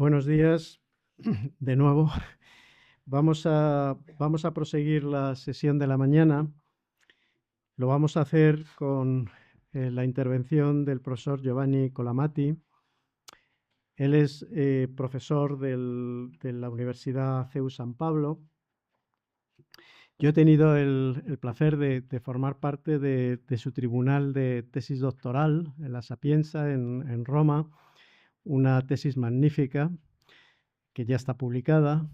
Buenos días de nuevo. Vamos a proseguir la sesión de la mañana. Lo vamos a hacer con la intervención del profesor Giovanni Colamati. Él es profesor de la Universidad CEU San Pablo. Yo he tenido el placer de formar parte de su tribunal de tesis doctoral en la Sapienza, en Roma, una tesis magnífica que ya está publicada,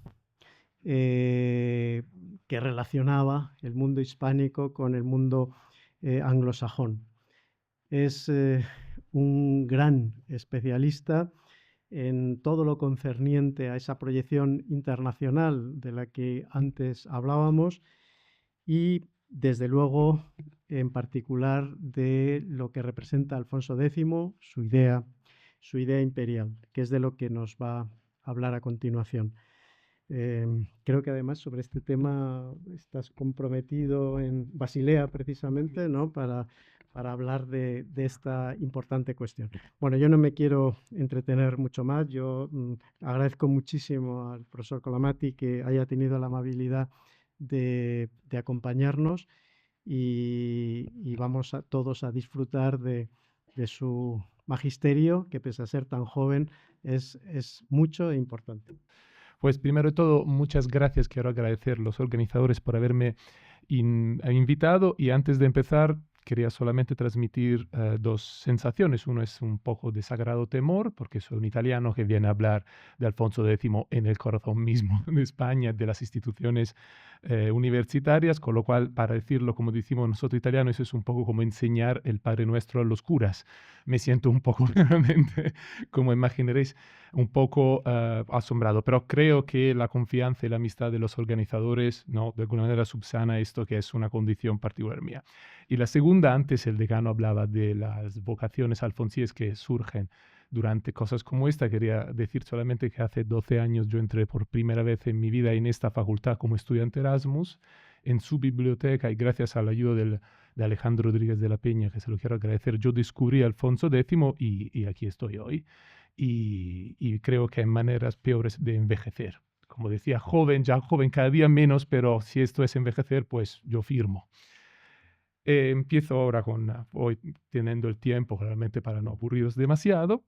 que relacionaba el mundo hispánico con el mundo anglosajón. Es un gran especialista en todo lo concerniente a esa proyección internacional de la que antes hablábamos y, desde luego, en particular de lo que representa Alfonso X, su idea imperial, que es de lo que nos va a hablar a continuación. Creo que además sobre este tema estás comprometido en Basilea precisamente, ¿no? Para hablar de esta importante cuestión. Bueno, yo no me quiero entretener mucho más. Yo agradezco muchísimo al profesor Colamati que haya tenido la amabilidad de acompañarnos y vamos todos a disfrutar de su magisterio, que pese a ser tan joven es mucho e importante. Pues primero de todo, muchas gracias. Quiero agradecer a los organizadores por haberme invitado y antes de empezar quería solamente transmitir dos sensaciones. Uno es un poco de sagrado temor porque soy un italiano que viene a hablar de Alfonso X en el corazón mismo de España, de las instituciones universitarias, con lo cual, para decirlo como decimos nosotros italianos, eso es un poco como enseñar el Padre Nuestro a los curas. Me siento un poco realmente, como imaginaréis, un poco asombrado, pero creo que la confianza y la amistad de los organizadores, ¿no? De alguna manera subsana esto que es una condición particular mía. Y la segunda, antes el decano hablaba de las vocaciones alfonsíes que surgen durante cosas como esta. Quería decir solamente que hace 12 años yo entré por primera vez en mi vida en esta facultad como estudiante Erasmus, en su biblioteca, y gracias a la ayuda de Alejandro Rodríguez de la Peña, que se lo quiero agradecer, yo descubrí a Alfonso X y aquí estoy hoy. Y creo que hay maneras peores de envejecer. Como decía, ya joven, cada día menos, pero si esto es envejecer, pues yo firmo. Empiezo ahora hoy teniendo el tiempo realmente para no aburriros demasiado.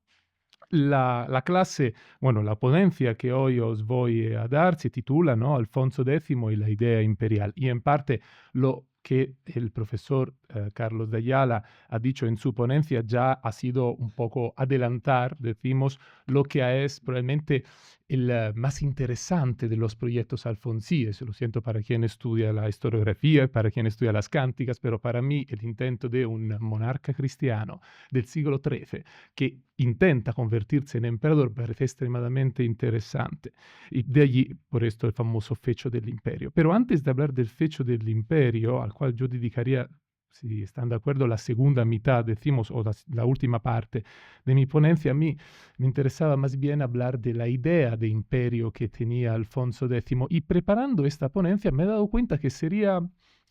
La clase, bueno, la ponencia que hoy os voy a dar se titula, ¿no? Alfonso X y la idea imperial. Y en parte lo que el profesor Carlos de Ayala ha dicho en su ponencia ya ha sido un poco adelantar, decimos, lo que es probablemente el más interesante de los proyectos alfonsíes. Lo siento para quien estudia la historiografía, para quien estudia las cánticas, pero para mí el intento de un monarca cristiano del siglo XIII que intenta convertirse en emperador parece extremadamente interesante. Y de allí, por esto, el famoso fecho del imperio. Pero antes de hablar del fecho del imperio, al cual yo dedicaría, si están de acuerdo, la segunda mitad, decimos, o la última parte de mi ponencia, a mí me interesaba más bien hablar de la idea de imperio que tenía Alfonso X. Y preparando esta ponencia me he dado cuenta que sería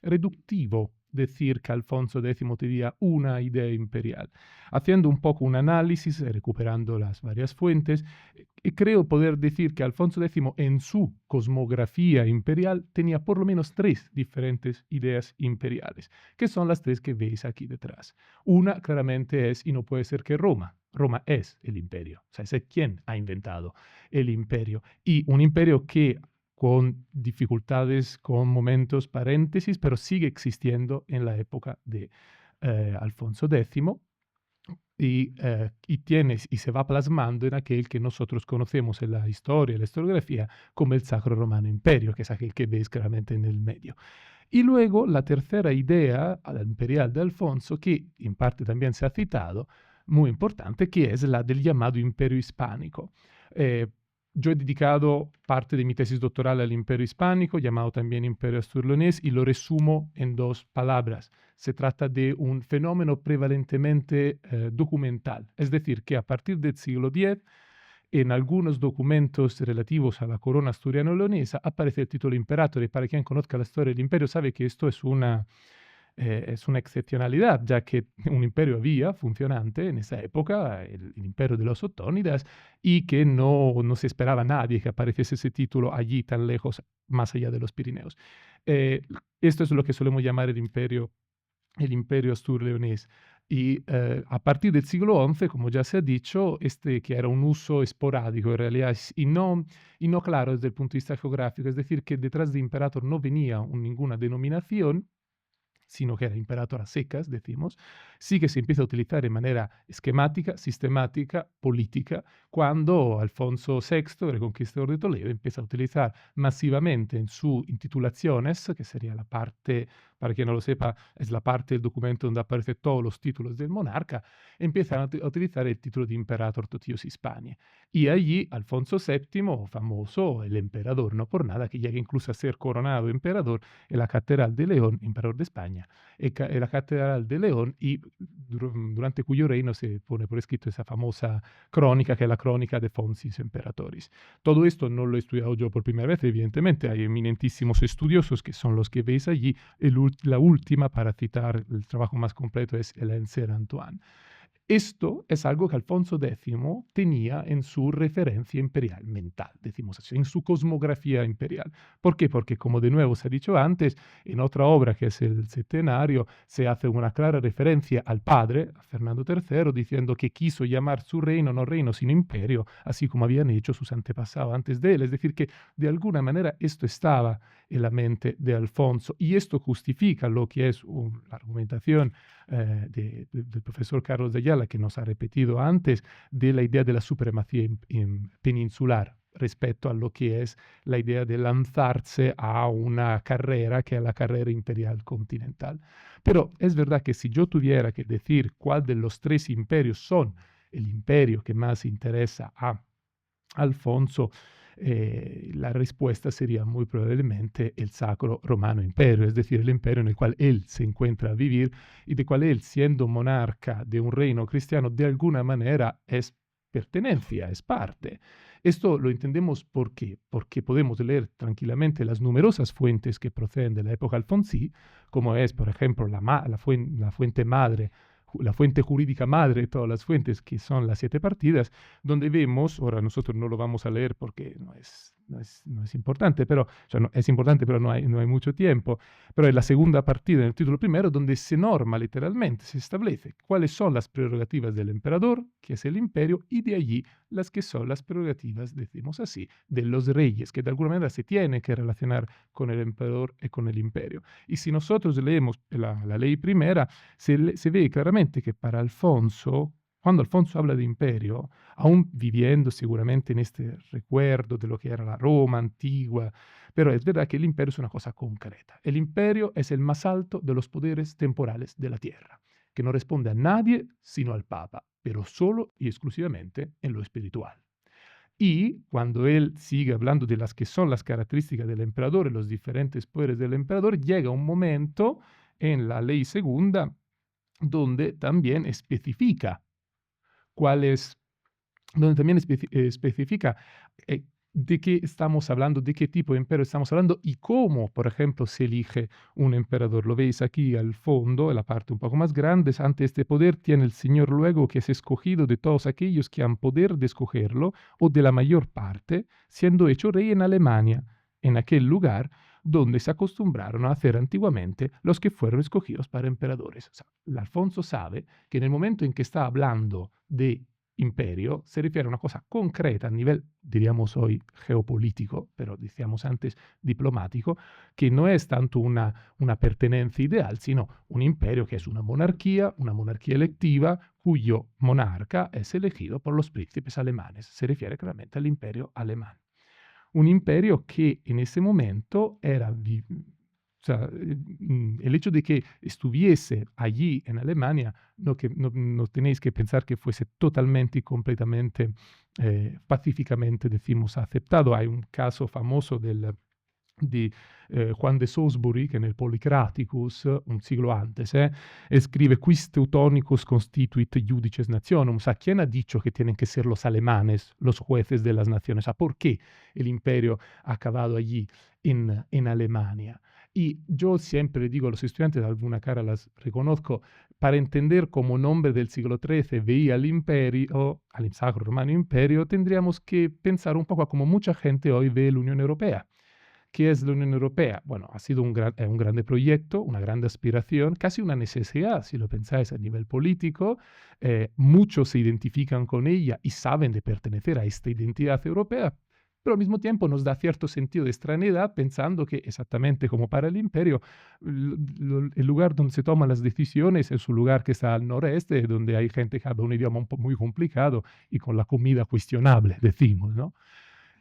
reductivo decir que Alfonso X tenía una idea imperial. Haciendo un poco un análisis, recuperando las varias fuentes, creo poder decir que Alfonso X en su cosmografía imperial tenía por lo menos tres diferentes ideas imperiales, que son las tres que veis aquí detrás. Una claramente es, y no puede ser que Roma. Roma es el imperio, o sea, es quien ha inventado el imperio. Y un imperio que con dificultades, con momentos paréntesis, pero sigue existiendo en la época de Alfonso X y se va plasmando en aquel que nosotros conocemos en la historia, la historiografía, como el Sacro Romano Imperio, que es aquel que veis claramente en el medio. Y luego la tercera idea imperial de Alfonso, que en parte también se ha citado, muy importante, que es la del llamado Imperio Hispánico. Yo he dedicado parte de mi tesis doctoral al Imperio Hispánico, llamado también Imperio Asturleonés, y lo resumo en dos palabras. Se trata de un fenómeno prevalentemente documental, es decir, que a partir del siglo X, en algunos documentos relativos a la corona asturiano-leonesa, aparece el título Imperatore. Para quien conozca la historia del imperio sabe que esto es es una excepcionalidad, ya que un imperio había funcionante en esa época, el imperio de los otónidas, y que no se esperaba a nadie que apareciese ese título allí tan lejos, más allá de los Pirineos. Eh, Esto es lo que solemos llamar el imperio astur-leonés. Y a partir del siglo XI, como ya se ha dicho, que era un uso esporádico en realidad y no claro desde el punto de vista geográfico, es decir, que detrás de imperator no venía ninguna denominación, sino que era imperator a secas, decimos, sí que se empieza a utilizar de manera esquemática, sistemática, política, cuando Alfonso VI, el conquistador de Toledo, empieza a utilizar masivamente en sus intitulaciones, que sería la parte, para quien no lo sepa, es la parte del documento donde aparecen todos los títulos del monarca, empiezan a utilizar el título de Imperator Totius Hispaniae. Y allí Alfonso VII, famoso, el emperador, no por nada, que llega incluso a ser coronado emperador en la Catedral de León, emperador de España, en la Catedral de León, y durante cuyo reino se pone por escrito esa famosa crónica, que es la crónica de Fonsis Imperatoris. Todo esto no lo he estudiado yo por primera vez, evidentemente, hay eminentísimos estudiosos que son los que veis allí. La última, para citar el trabajo más completo, es el Enser Antoine. Esto es algo que Alfonso X tenía en su referencia imperial mental, decimos así, en su cosmografía imperial. ¿Por qué? Porque, como de nuevo se ha dicho antes, en otra obra que es el Septenario, se hace una clara referencia al padre, a Fernando III, diciendo que quiso llamar su reino no reino, sino imperio, así como habían hecho sus antepasados antes de él. Es decir, que de alguna manera esto estaba en la mente de Alfonso, y esto justifica lo que es la argumentación del profesor Carlos de Ayala, que nos ha repetido antes, de la idea de la supremacía peninsular respecto a lo que es la idea de lanzarse a una carrera que es la carrera imperial continental. Pero es verdad que si yo tuviera que decir cuál de los tres imperios son el imperio que más interesa a Alfonso, la respuesta sería muy probablemente el Sacro Romano Imperio, es decir, el imperio en el cual él se encuentra a vivir y de cual él, siendo monarca de un reino cristiano, de alguna manera es pertenencia, es parte. Esto lo entendemos porque podemos leer tranquilamente las numerosas fuentes que proceden de la época alfonsí, como es, por ejemplo, la fuente madre, la fuente jurídica madre de todas las fuentes, que son las 7 partidas, donde vemos, ahora nosotros no lo vamos a leer porque no es importante, pero, o sea, no, es importante, pero no hay mucho tiempo, pero es la segunda partida en el título primero, donde se norma literalmente, se establece cuáles son las prerrogativas del emperador, que es el imperio, y de allí las que son las prerrogativas, decimos así, de los reyes, que de alguna manera se tienen que relacionar con el emperador y con el imperio. Y si nosotros leemos la ley primera, se ve claramente que para Alfonso, cuando Alfonso habla de imperio, aún viviendo seguramente en este recuerdo de lo que era la Roma antigua, pero es verdad que el imperio es una cosa concreta. El imperio es el más alto de los poderes temporales de la tierra, que no responde a nadie sino al Papa, pero solo y exclusivamente en lo espiritual. Y cuando él sigue hablando de las que son las características del emperador y los diferentes poderes del emperador, llega un momento en la ley segunda donde también especifica cuáles, donde también especifica de qué estamos hablando, de qué tipo de imperio estamos hablando y cómo, por ejemplo, se elige un emperador. Lo veis aquí al fondo, en la parte un poco más grande. Ante este poder tiene el Señor luego que es escogido de todos aquellos que han poder de escogerlo o de la mayor parte, siendo hecho rey en Alemania, en aquel lugar donde se acostumbraron a hacer antiguamente los que fueron escogidos para emperadores. O sea, Alfonso sabe que en el momento en que está hablando de imperio se refiere a una cosa concreta a nivel, diríamos hoy, geopolítico, pero decíamos antes diplomático, que no es tanto una pertenencia ideal, sino un imperio que es una monarquía electiva, cuyo monarca es elegido por los príncipes alemanes. Se refiere claramente al imperio alemán. Un imperio que en ese momento era, o sea, el hecho de que estuviese allí en Alemania, no tenéis que pensar que fuese totalmente y completamente, pacíficamente, decimos, aceptado. Hay un caso famoso di Juan de Salisbury, que en el Policraticus, un siglo antes, escribe quis teutonicus constituit iudices nationum. O sea, ¿quién ha dicho que tienen que ser los alemanes los jueces de las naciones? ¿Por qué el imperio ha acabado allí en Alemania? Y yo siempre digo a los estudiantes, alguna cara las reconozco, para entender cómo un hombre del siglo XIII veía al imperio, al Sacro Romano Imperio, tendríamos que pensar un poco a cómo mucha gente hoy ve la Unión Europea. ¿Qué es la Unión Europea? Bueno, ha sido un grande proyecto, una grande aspiración, casi una necesidad, si lo pensáis a nivel político. Muchos se identifican con ella y saben de pertenecer a esta identidad europea, pero al mismo tiempo nos da cierto sentido de extrañedad pensando que, exactamente como para el imperio, el lugar donde se toman las decisiones es un lugar que está al noreste, donde hay gente que habla un idioma muy complicado y con la comida cuestionable, decimos, ¿no?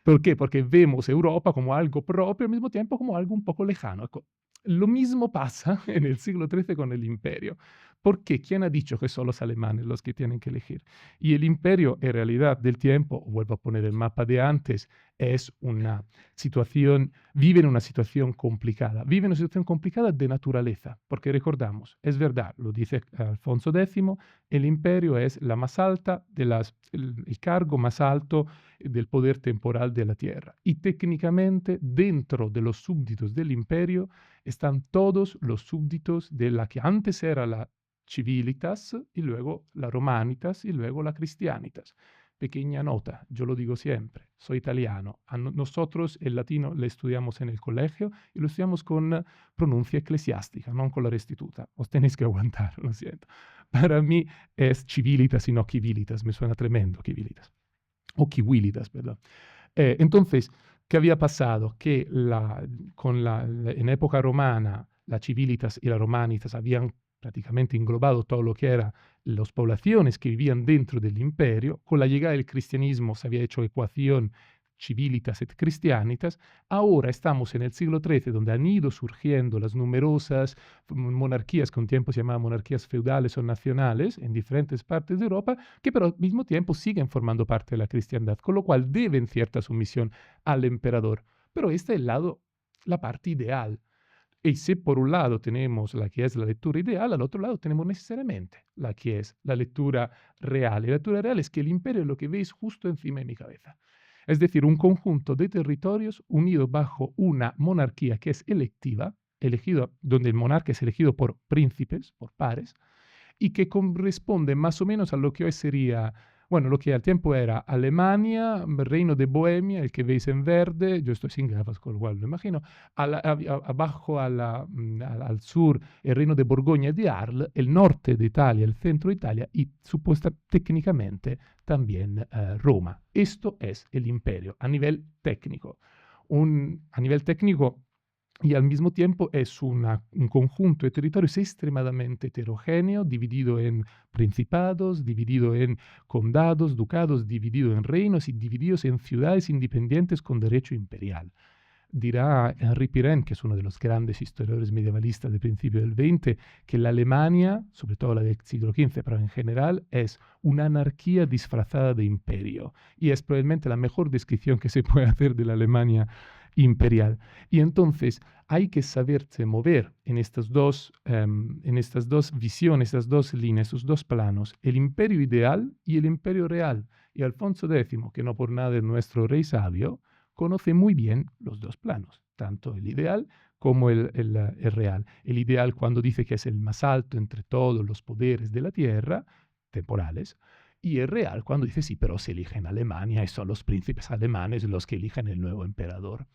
¿Por qué? Porque vemos Europa como algo propio al mismo tiempo como algo un poco lejano. Ecco, lo mismo pasa en el siglo XIII con el imperio. ¿Por qué? ¿Quién ha dicho que son los alemanes los que tienen que elegir? Y el imperio, en realidad, del tiempo, vuelvo a poner el mapa de antes, es una situación, vive en una situación complicada. Vive en una situación complicada de naturaleza, porque recordamos, es verdad, lo dice Alfonso X, el imperio es la más alta de el cargo más alto del poder temporal de la tierra. Y técnicamente, dentro de los súbditos del imperio, están todos los súbditos de la que antes era la civilitas y luego la romanitas y luego la cristianitas. Pequeña nota, yo lo digo siempre, soy italiano. Nosotros el latino lo estudiamos en el colegio y lo estudiamos con pronuncia eclesiástica, no con la restituta. Os tenéis que aguantar, lo siento. Para mí es civilitas y no civilitas, me suena tremendo civilitas. O kiwilitas, perdón. Entonces, ¿qué había pasado? Que en época romana, la civilitas y la romanitas habían prácticamente englobado todo lo que eran las poblaciones que vivían dentro del imperio. Con la llegada del cristianismo se había hecho ecuación civilitas et cristianitas. Ahora estamos en el siglo XIII, donde han ido surgiendo las numerosas monarquías que un tiempo se llamaban monarquías feudales o nacionales en diferentes partes de Europa, que pero al mismo tiempo siguen formando parte de la cristiandad, con lo cual deben cierta sumisión al emperador. Pero este es la parte ideal. Y si por un lado tenemos la que es la lectura ideal, al otro lado tenemos necesariamente la que es la lectura real. Y la lectura real es que el imperio es lo que veis justo encima de mi cabeza. Es decir, un conjunto de territorios unidos bajo una monarquía que es electiva, donde el monarca es elegido por príncipes, por pares, y que corresponde más o menos a lo que hoy sería, bueno, lo que al tiempo era Alemania, Reino de Bohemia, el que veis en verde, yo estoy sin gafas, con lo cual lo imagino, abajo al sur el Reino de Borgoña y de Arles, el norte de Italia, el centro de Italia y supuesta técnicamente también Roma. Esto es el imperio a nivel técnico. A nivel técnico y al mismo tiempo es un conjunto de territorios extremadamente heterogéneo, dividido en principados, dividido en condados, ducados, dividido en reinos y divididos en ciudades independientes con derecho imperial. Dirá Henri Pirenne, que es uno de los grandes historiadores medievalistas del principio del XX, que la Alemania, sobre todo la del siglo XV, pero en general, es una anarquía disfrazada de imperio. Y es probablemente la mejor descripción que se puede hacer de la Alemania imperial. Y entonces hay que saberse mover en estas dos visiones, estas dos líneas, estos dos planos, el imperio ideal y el imperio real. Y Alfonso X, que no por nada es nuestro rey sabio, conoce muy bien los dos planos, tanto el ideal como el real. El ideal cuando dice que es el más alto entre todos los poderes de la tierra, temporales, y el real cuando dice sí, pero se elige en Alemania y son los príncipes alemanes los que eligen el nuevo emperador.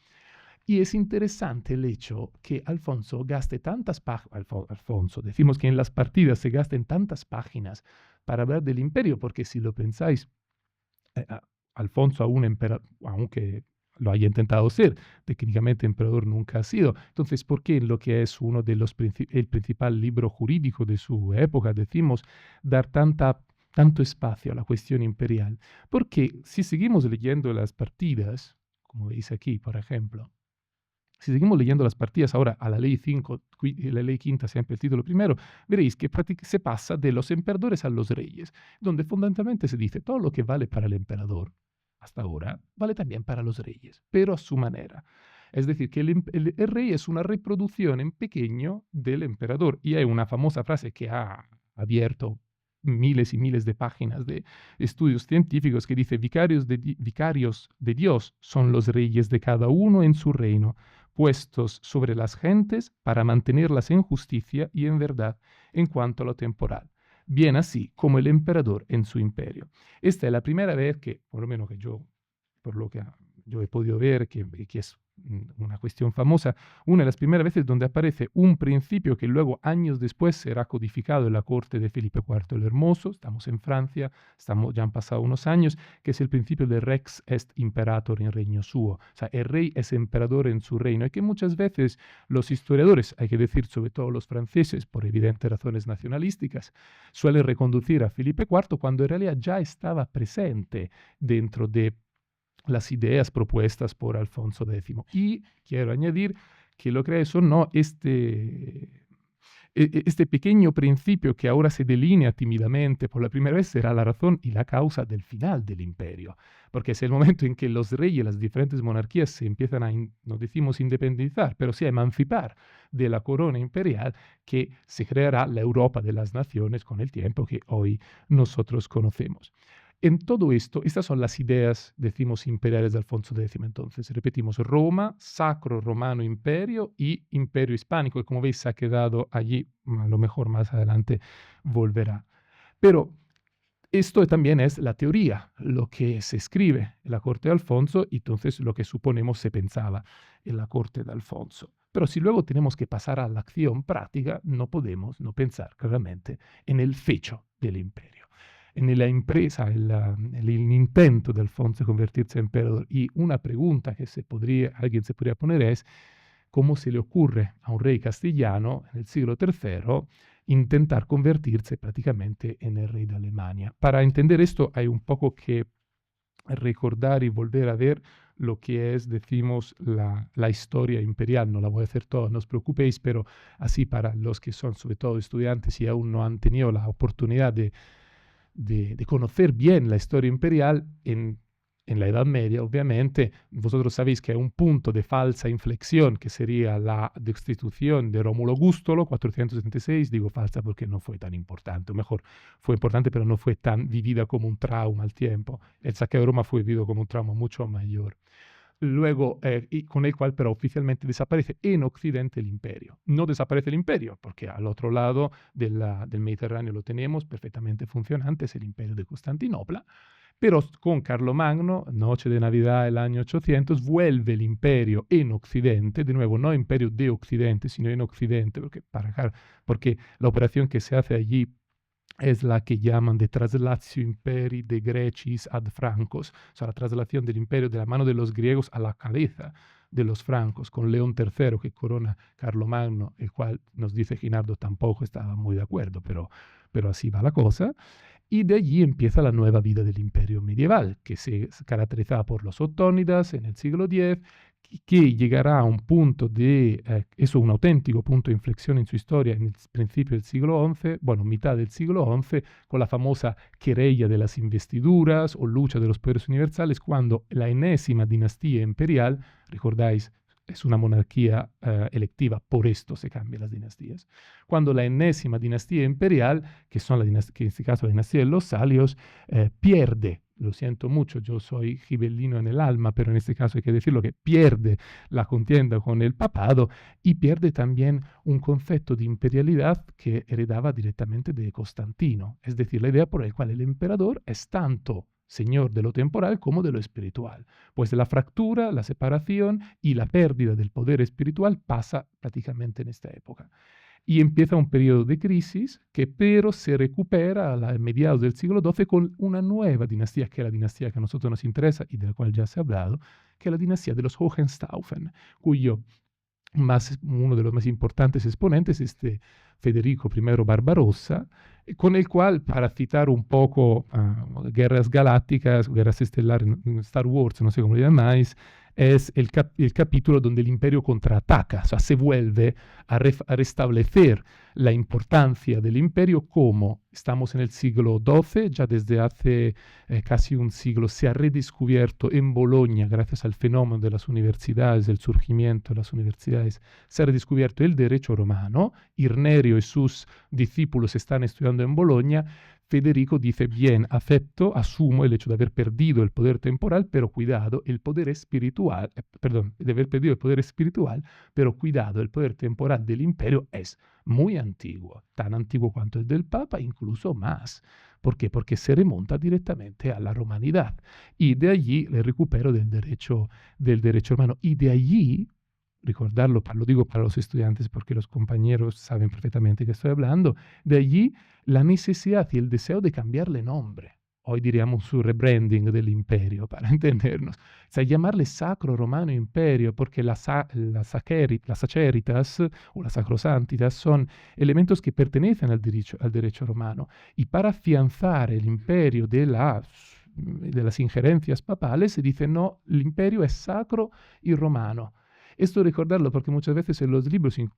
Y es interesante el hecho que Alfonso gaste tantas páginas, Alfonso, decimos que en las partidas se gasten tantas páginas para hablar del imperio, porque si lo pensáis, Alfonso aunque lo haya intentado ser, técnicamente emperador nunca ha sido. Entonces, ¿por qué en lo que es uno de los el principal libro jurídico de su época decimos dar tanto espacio a la cuestión imperial? Porque si seguimos leyendo las partidas, como veis aquí, por ejemplo, si seguimos leyendo las partidas ahora a la ley 5, la ley quinta, siempre el título primero, veréis que se pasa de los emperadores a los reyes, donde fundamentalmente se dice todo lo que vale para el emperador hasta ahora, vale también para los reyes, pero a su manera. Es decir, que el rey es una reproducción en pequeño del emperador. Y hay una famosa frase que ha abierto miles y miles de páginas de estudios científicos que dice, vicarios de Dios son los reyes de cada uno en su reino, puestos sobre las gentes para mantenerlas en justicia y en verdad en cuanto a lo temporal, bien así como el emperador en su imperio. Esta es la primera vez que, por lo menos que yo, por lo que yo he podido ver, que es una cuestión famosa, una de las primeras veces donde aparece un principio que luego años después será codificado en la corte de Felipe IV el Hermoso. Estamos en Francia, ya han pasado unos años, que es el principio de rex est imperator in regno suo, o sea, el rey es emperador en su reino, y que muchas veces los historiadores, hay que decir sobre todo los franceses, por evidentes razones nacionalísticas, suelen reconducir a Felipe IV cuando en realidad ya estaba presente dentro de las ideas propuestas por Alfonso X. Y quiero añadir que lo crees o no, este pequeño principio que ahora se delinea tímidamente por la primera vez será la razón y la causa del final del imperio, porque es el momento en que los reyes, las diferentes monarquías se empiezan a, no decimos independizar, pero sí a emancipar de la corona imperial, que se creará la Europa de las naciones con el tiempo que hoy nosotros conocemos. En todo esto, estas son las ideas, decimos, imperiales de Alfonso X. Entonces, repetimos, Roma, Sacro Romano Imperio y Imperio Hispánico, que como veis se ha quedado allí, a lo mejor más adelante volverá. Pero esto también es la teoría, lo que se escribe en la corte de Alfonso, y entonces lo que suponemos se pensaba en la corte de Alfonso. Pero si luego tenemos que pasar a la acción práctica, no podemos no pensar claramente en el fecho del imperio, en la empresa, el intento de Alfonso de convertirse en emperador. Y una pregunta que alguien se podría poner es, ¿cómo se le ocurre a un rey castellano en el siglo III intentar convertirse prácticamente en el rey de Alemania? Para entender esto hay un poco que recordar y volver a ver lo que es, decimos, la historia imperial. No la voy a hacer toda, no os preocupéis, pero así para los que son sobre todo estudiantes y aún no han tenido la oportunidad de conocer bien la historia imperial en la Edad Media, obviamente, vosotros sabéis que hay un punto de falsa inflexión que sería la destitución de Rómulo Augusto, 476, digo falsa porque no fue tan importante, o mejor, fue importante pero no fue tan vivida como un trauma al tiempo. El saqueo de Roma fue vivido como un trauma mucho mayor. Luego, y con el cual pero oficialmente desaparece en Occidente el imperio. No desaparece el imperio, porque al otro lado del Mediterráneo lo tenemos perfectamente funcionante, es el imperio de Constantinopla, pero con Carlomagno, noche de Navidad del año 800, vuelve el imperio en Occidente, de nuevo no imperio de Occidente, sino en Occidente, porque la operación que se hace allí es la que llaman de traslatio imperi de Grecis ad francos, o sea, la traslación del imperio de la mano de los griegos a la cabeza de los francos, con León III que corona Carlomagno, el cual nos dice Ginardo tampoco estaba muy de acuerdo, pero así va la cosa. Y de allí empieza la nueva vida del imperio medieval, que se caracterizaba por los ottónidas en el siglo X, que llegará a un punto un auténtico punto de inflexión en su historia en el principio del siglo XI, bueno, mitad del siglo XI, con la famosa querella de las investiduras o lucha de los poderes universales, cuando la enésima dinastía imperial, recordáis, es una monarquía electiva, por esto se cambian las dinastías. Cuando la enésima dinastía imperial, que en este caso la dinastía de los Salios, pierde, lo siento mucho, yo soy gibellino en el alma, pero en este caso hay que decirlo, que pierde la contienda con el papado y pierde también un concepto de imperialidad que heredaba directamente de Constantino, es decir, la idea por la cual el emperador es tanto señor de lo temporal como de lo espiritual, pues la fractura, la separación y la pérdida del poder espiritual pasa prácticamente en esta época. Y empieza un periodo de crisis que pero se recupera a mediados del siglo XII con una nueva dinastía, que es la dinastía que a nosotros nos interesa y de la cual ya se ha hablado, que es la dinastía de los Hohenstaufen, cuyo uno de los más importantes exponentes es Federico I Barbarossa, con el cual, para citar un poco Guerras Galácticas, Guerras Estelares, Star Wars, no sé cómo le llamáis, es el capítulo donde el imperio contraataca, o sea, se vuelve a restablecer la importancia del imperio como estamos en el siglo XII, ya desde hace casi un siglo se ha redescubierto en Bolonia, gracias al fenómeno de las universidades, el surgimiento de las universidades, se ha redescubierto el derecho romano. Irnerio imperio y sus discípulos están estudiando en Bolonia, Federico dice, bien, acepto, asumo el hecho de haber perdido el poder temporal, pero cuidado, el poder espiritual, de haber perdido el poder espiritual, pero cuidado, el poder temporal del imperio es muy antiguo, tan antiguo cuanto el del Papa, incluso más. ¿Por qué? Porque se remonta directamente a la romanidad. Y de allí el recupero del derecho romano. Y de allí, recordarlo, lo digo para los estudiantes porque los compañeros saben perfectamente que estoy hablando, de allí la necesidad y el deseo de cambiarle nombre. Hoy diríamos su rebranding del imperio, para entendernos. O sea, llamarle Sacro Romano Imperio, porque las saceritas o las sacrosantitas son elementos que pertenecen al derecho romano. Y para afianzar el imperio de las injerencias papales, se dice, no, el imperio es sacro y romano. Esto recordarlo porque muchas veces en los libros, en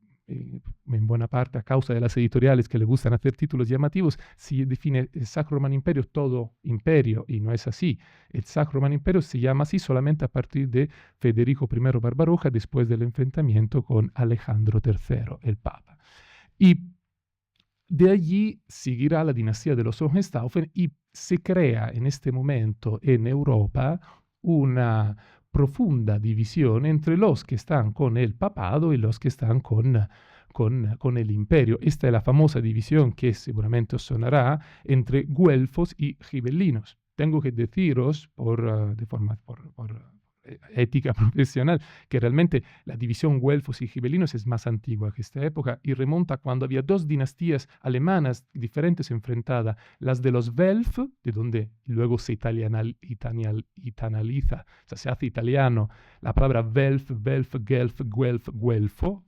buena parte a causa de las editoriales que le gustan hacer títulos llamativos, se define el Sacro Romano Imperio todo imperio, y no es así. El Sacro Romano Imperio se llama así solamente a partir de Federico I Barbarroja, después del enfrentamiento con Alejandro III, el Papa. Y de allí seguirá la dinastía de los Hohenstaufen y se crea en este momento en Europa una profunda división entre los que están con el papado y los que están con el imperio. Esta es la famosa división que seguramente os sonará entre güelfos y gibelinos. Tengo que deciros por ética profesional que realmente la división güelfos y gibelinos es más antigua que esta época y remonta cuando había dos dinastías alemanas diferentes enfrentadas, las de los Welf, de donde luego se itanaliza, o sea, se hace italiano la palabra Welf, Gelf, Guelfo,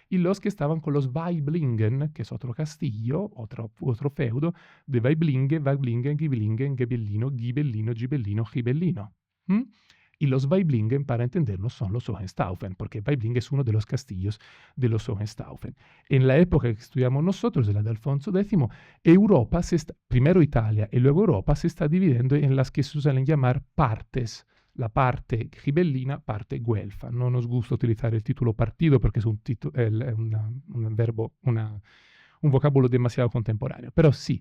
y los que estaban con los Waiblingen, que es otro castillo, otro feudo, de Waiblingen, Ghibellino, Ghibellino. ¿Mm? Y los Waiblingen, para entendernos, son los Hohenstaufen, porque Waiblingen es uno de los castillos de los Hohenstaufen. En la época que estudiamos nosotros, la de Alfonso X, Europa, primero Italia y luego Europa, se está dividiendo en las que se suelen llamar partes. La parte gibellina, parte güelfa. No nos gusta utilizar el título partido porque es un verbo, un vocablo demasiado contemporáneo, pero sí.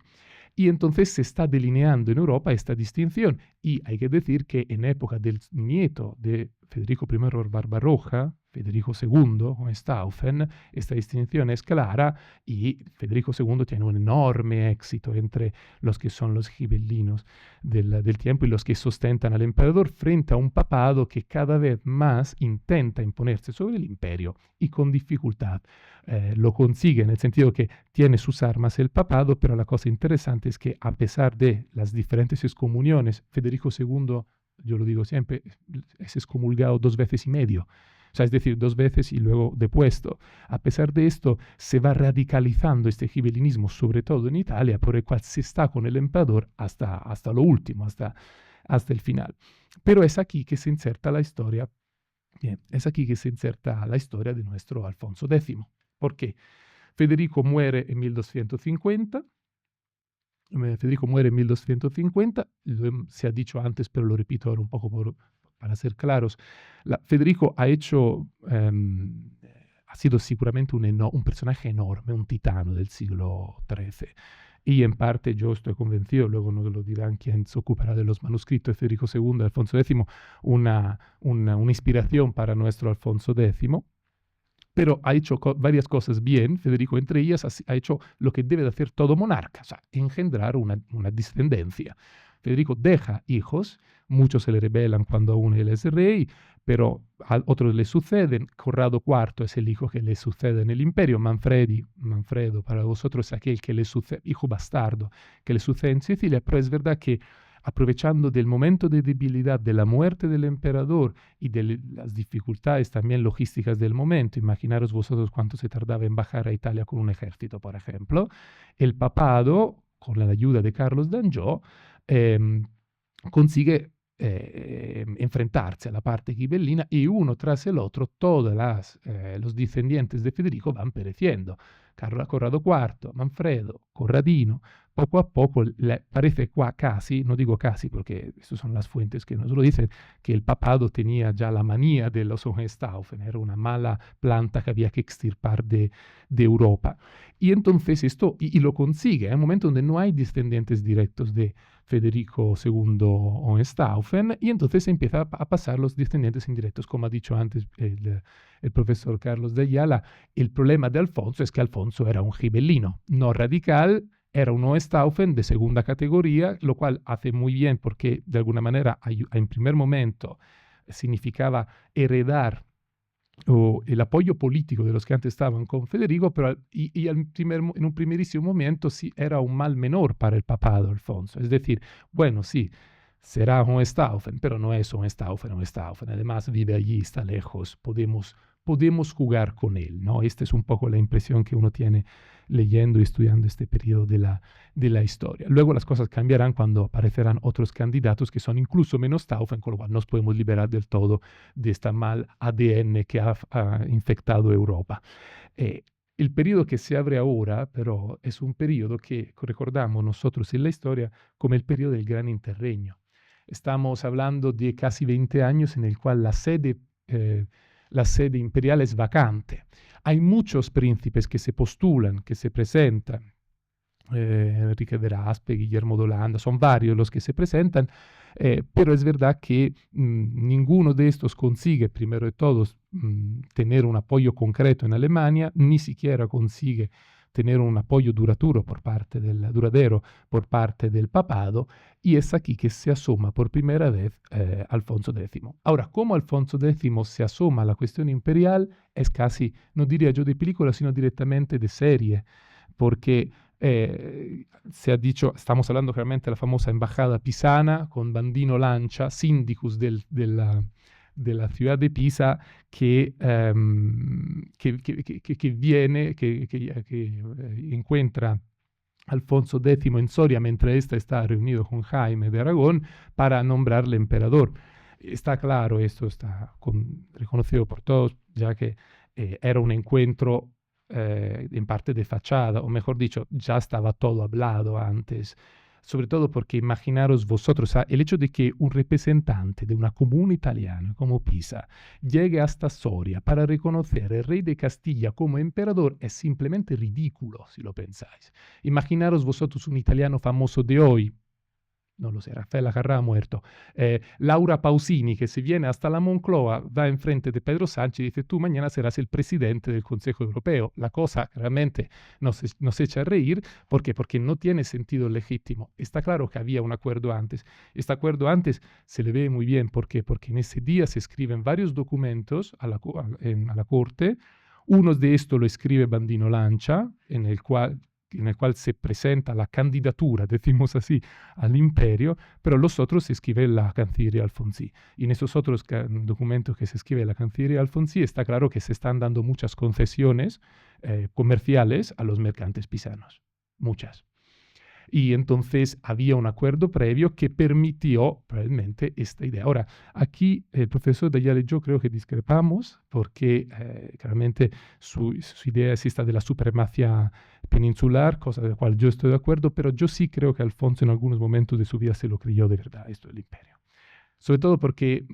Y entonces se está delineando en Europa esta distinción. Y hay que decir que en época del nieto de Federico I Barbarroja, Federico II Hohenstaufen, esta distinción es clara y Federico II tiene un enorme éxito entre los que son los gibelinos del tiempo y los que sustentan al emperador frente a un papado que cada vez más intenta imponerse sobre el imperio y con dificultad lo consigue, en el sentido que tiene sus armas el papado, pero la cosa interesante es que a pesar de las diferentes excomuniones, Federico II, yo lo digo siempre, es excomulgado 2 veces y medio. O sea, es decir, 2 veces y luego depuesto. A pesar de esto, se va radicalizando este gibelinismo, sobre todo en Italia, por el cual se está con el emperador hasta lo último, hasta el final. Pero es aquí que se inserta la historia. Bien, es aquí que se inserta la historia de nuestro Alfonso X. ¿Por qué? Federico muere en 1250. Federico muere en 1250, se ha dicho antes, pero lo repito ahora un poco para ser claros. Federico ha sido seguramente un personaje enorme, un titano del siglo XIII. Y en parte yo estoy convencido, luego nos lo dirán quien se ocupará de los manuscritos de Federico II, Alfonso X, una inspiración para nuestro Alfonso X. Pero ha hecho varias cosas bien. Federico, entre ellas, ha hecho lo que debe de hacer todo monarca, o sea, engendrar una descendencia. Federico deja hijos, muchos se le rebelan cuando aún él es rey, pero a otros le suceden. Corrado IV es el hijo que le sucede en el imperio. Manfredo para vosotros es aquel que le sucede, hijo bastardo, que le sucede en Sicilia, pero es verdad que aprovechando del momento de debilidad de la muerte del emperador y de las dificultades también logísticas del momento, imaginaros vosotros cuánto se tardaba en bajar a Italia con un ejército, por ejemplo, el papado, con la ayuda de Carlos d'Anjou, consigue enfrentarse a la parte ghibellina y uno tras el otro todos los descendientes de Federico van pereciendo. Corrado IV, Manfredo, Corradino. Poco a poco parece casi, no digo casi porque estas son las fuentes que nos lo dicen, que el papado tenía ya la manía de los Hohenstaufen, era una mala planta que había que extirpar de Europa. Y entonces esto, y lo consigue, en un momento donde no hay descendientes directos de Federico II Hohenstaufen, y entonces empieza a pasar los descendientes indirectos, como ha dicho antes el profesor Carlos de Ayala. El problema de Alfonso es que Alfonso era un gibelino, no radical, era un Hohenstaufen de segunda categoría, lo cual hace muy bien porque de alguna manera en primer momento significaba heredar el apoyo político de los que antes estaban con Federico, pero en un primerísimo momento sí era un mal menor para el papado Alfonso. Es decir, bueno, sí, será Hohenstaufen, pero no es Hohenstaufen. Además vive allí, está lejos, podemos jugar con él, ¿no? Esta es un poco la impresión que uno tiene leyendo y estudiando este periodo de la historia. Luego las cosas cambiarán cuando aparecerán otros candidatos que son incluso menos Stauffen, con lo cual nos podemos liberar del todo de esta mal ADN que ha infectado Europa. El periodo que se abre ahora, pero es un periodo que recordamos nosotros en la historia como el periodo del Gran Interregno. Estamos hablando de casi 20 años en el cual la sede imperial es vacante. Hay muchos príncipes que se postulan, que se presentan. Enrique de Raspe, Guillermo de Holanda, son varios los que se presentan, pero es verdad que ninguno de estos consigue, primero de todos, tener un apoyo concreto en Alemania, ni siquiera consigue tener un apoyo duradero por parte del papado, y es aquí que se asoma por primera vez Alfonso X. Ahora, ¿cómo Alfonso X se asoma a la cuestión imperial? Es casi, no diría yo de película, sino directamente de serie, porque se ha dicho, estamos hablando claramente de la famosa embajada pisana con Bandino Lancia, síndicus de la ciudad de Pisa, que encuentra Alfonso X en Soria mientras ésta está reunido con Jaime de Aragón para nombrarle emperador. Está claro, esto está reconocido por todos, ya que era un encuentro en parte de fachada, o mejor dicho, ya estaba todo hablado antes, sobre todo porque imaginaros vosotros, el hecho de que un representante de una comuna italiana como Pisa llegue hasta Soria para reconocer al rey de Castilla como emperador es simplemente ridículo, si lo pensáis. Imaginaros vosotros un italiano famoso de hoy, no lo sé, Rafael Acarrá ha muerto, Laura Pausini, que se viene hasta la Moncloa, va enfrente de Pedro Sánchez y dice, tú mañana serás el presidente del Consejo Europeo. La cosa realmente nos echa a reír. ¿Por qué? Porque no tiene sentido legítimo. Está claro que había un acuerdo antes. Este acuerdo antes se le ve muy bien. ¿Por qué? Porque en ese día se escriben varios documentos a la corte. Uno de estos lo escribe Bandino Lancia, en el cual se presenta la candidatura, decimos así, al imperio, pero los otros se escribe la Cancillería Alfonsí. Y en esos otros documentos que se escribe la Cancillería Alfonsí está claro que se están dando muchas concesiones comerciales a los mercantes pisanos, muchas. Y entonces había un acuerdo previo que permitió probablemente esta idea. Ahora, aquí el profesor de Ayala y yo creo que discrepamos porque claramente su idea es esta de la supremacía peninsular, cosa de la cual yo estoy de acuerdo, pero yo sí creo que Alfonso en algunos momentos de su vida se lo creyó de verdad, esto del imperio. Sobre todo porque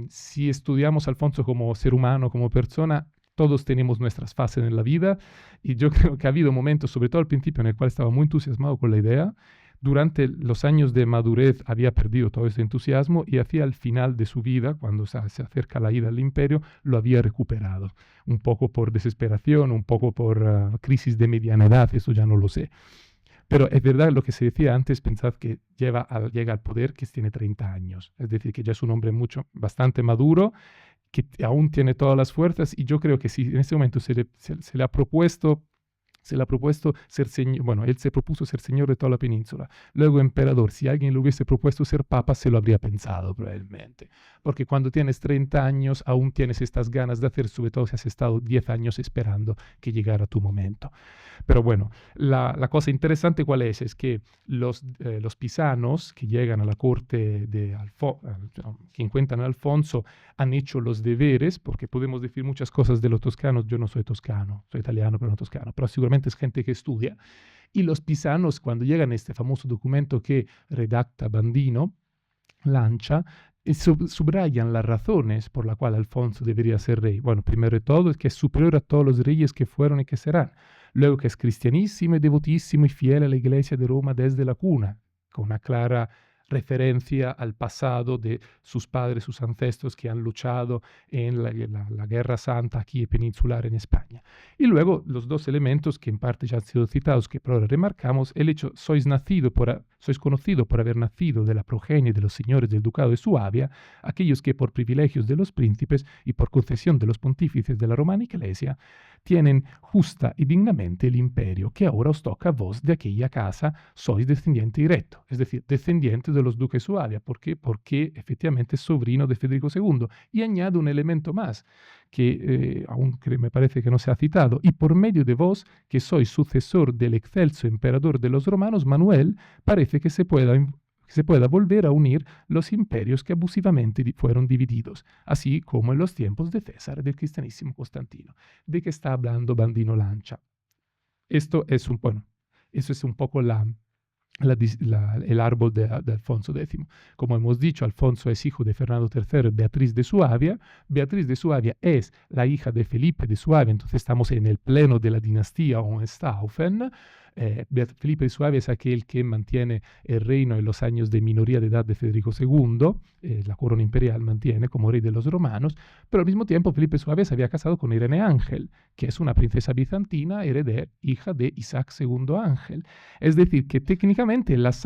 si estudiamos a Alfonso como ser humano, como persona, todos tenemos nuestras fases en la vida y yo creo que ha habido momentos, sobre todo al principio, en el cual estaba muy entusiasmado con la idea. Durante los años de madurez había perdido todo ese entusiasmo y hacia el final de su vida, cuando se acerca la ida al imperio, lo había recuperado. Un poco por desesperación, un poco por crisis de mediana edad, eso ya no lo sé. Pero es verdad lo que se decía antes, pensad que llega al poder que tiene 30 años. Es decir, que ya es un hombre bastante maduro, que aún tiene todas las fuerzas, y yo creo que si en ese momento se le ha propuesto ser señor, bueno, él se propuso ser señor de toda la península, luego emperador, si alguien le hubiese propuesto ser papa, se lo habría pensado probablemente, porque cuando tienes 30 años aún tienes estas ganas de hacer, sobre todo si has estado 10 años esperando que llegara tu momento. Pero bueno, la cosa interesante cuál es que los pisanos que llegan a la corte que encuentran a Alfonso han hecho los deberes, porque podemos decir muchas cosas de los toscanos, yo no soy toscano, soy italiano pero no toscano, pero seguramente seguramente es gente que estudia. Y los pisanos, cuando llegan a este famoso documento que redacta Bandino Lancia, subrayan las razones por las cuales Alfonso debería ser rey. Bueno, primero de todo es que es superior a todos los reyes que fueron y que serán. Luego que es cristianísimo y devotísimo y fiel a la iglesia de Roma desde la cuna, con una clara referencia al pasado de sus padres, sus ancestros que han luchado en la Guerra Santa aquí peninsular en España. Y luego los dos elementos que en parte ya han sido citados, que por ahora remarcamos, el hecho, sois conocido por haber nacido de la progenie de los señores del ducado de Suabia, aquellos que por privilegios de los príncipes y por concesión de los pontífices de la romana iglesia, tienen justa y dignamente el imperio que ahora os toca a vos de aquella casa, sois descendiente directo, es decir, descendiente de los duques Suabia. ¿Por qué? Porque efectivamente es sobrino de Federico II. Y añado un elemento más, que aún me parece que no se ha citado, y por medio de vos, que sois sucesor del excelso emperador de los romanos, Manuel, parece que se pueda volver a unir los imperios que abusivamente fueron divididos, así como en los tiempos de César, del cristianísimo Constantino. ¿De qué está hablando Bandino Lancia? Eso es un poco el árbol de Alfonso X. Como hemos dicho, Alfonso es hijo de Fernando III y Beatriz de Suabia. Beatriz de Suabia es la hija de Felipe de Suabia, entonces estamos en el pleno de la dinastía Hohenstaufen. Felipe de Suabia es aquel que mantiene el reino en los años de minoría de edad de Federico II, la corona imperial mantiene como rey de los romanos, pero al mismo tiempo Felipe de Suabia se había casado con Irene Ángel, que es una princesa bizantina, hija de Isaac II Ángel. Es decir, que técnicamente en las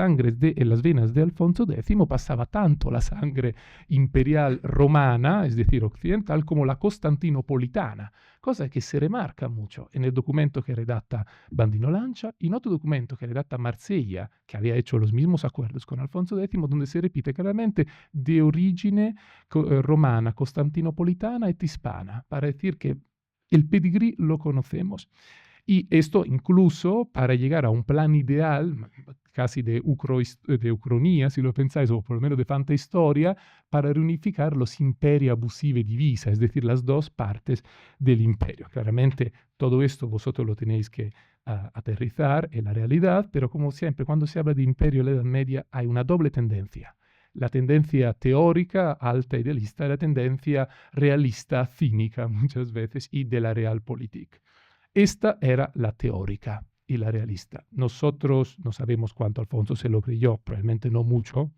venas de Alfonso X pasaba tanto la sangre imperial romana, es decir, occidental, como la constantinopolitana, cosa que se remarca mucho en el documento que redacta Bandino Lancia y en otro documento que redacta Marsella, que había hecho los mismos acuerdos con Alfonso X, donde se repite claramente de origine romana, constantinopolitana y hispana, para decir que el pedigrí lo conocemos. Y esto incluso para llegar a un plan ideal, casi de ucronía, si lo pensáis, o por lo menos de fantahistoria, para reunificar los imperios abusivi divisa, es decir, las dos partes del imperio. Claramente todo esto vosotros lo tenéis que aterrizar en la realidad, pero como siempre, cuando se habla de imperio en la Edad Media hay una doble tendencia. La tendencia teórica, alta, idealista, y la tendencia realista, cínica muchas veces, y de la realpolitik. Esta era la teórica y la realista. Nosotros no sabemos cuánto Alfonso se lo creyó, probablemente no mucho,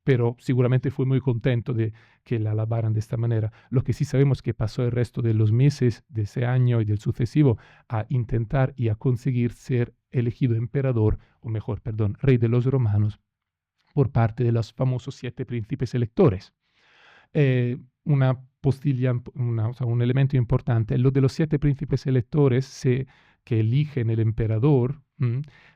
pero seguramente fue muy contento de que la alabaran de esta manera. Lo que sí sabemos es que pasó el resto de los meses de ese año y del sucesivo a intentar y a conseguir ser elegido emperador, o mejor, perdón, rey de los romanos, por parte de los famosos 7 príncipes electores. Una postilla, un elemento importante, lo de los 7 príncipes electores que eligen el emperador,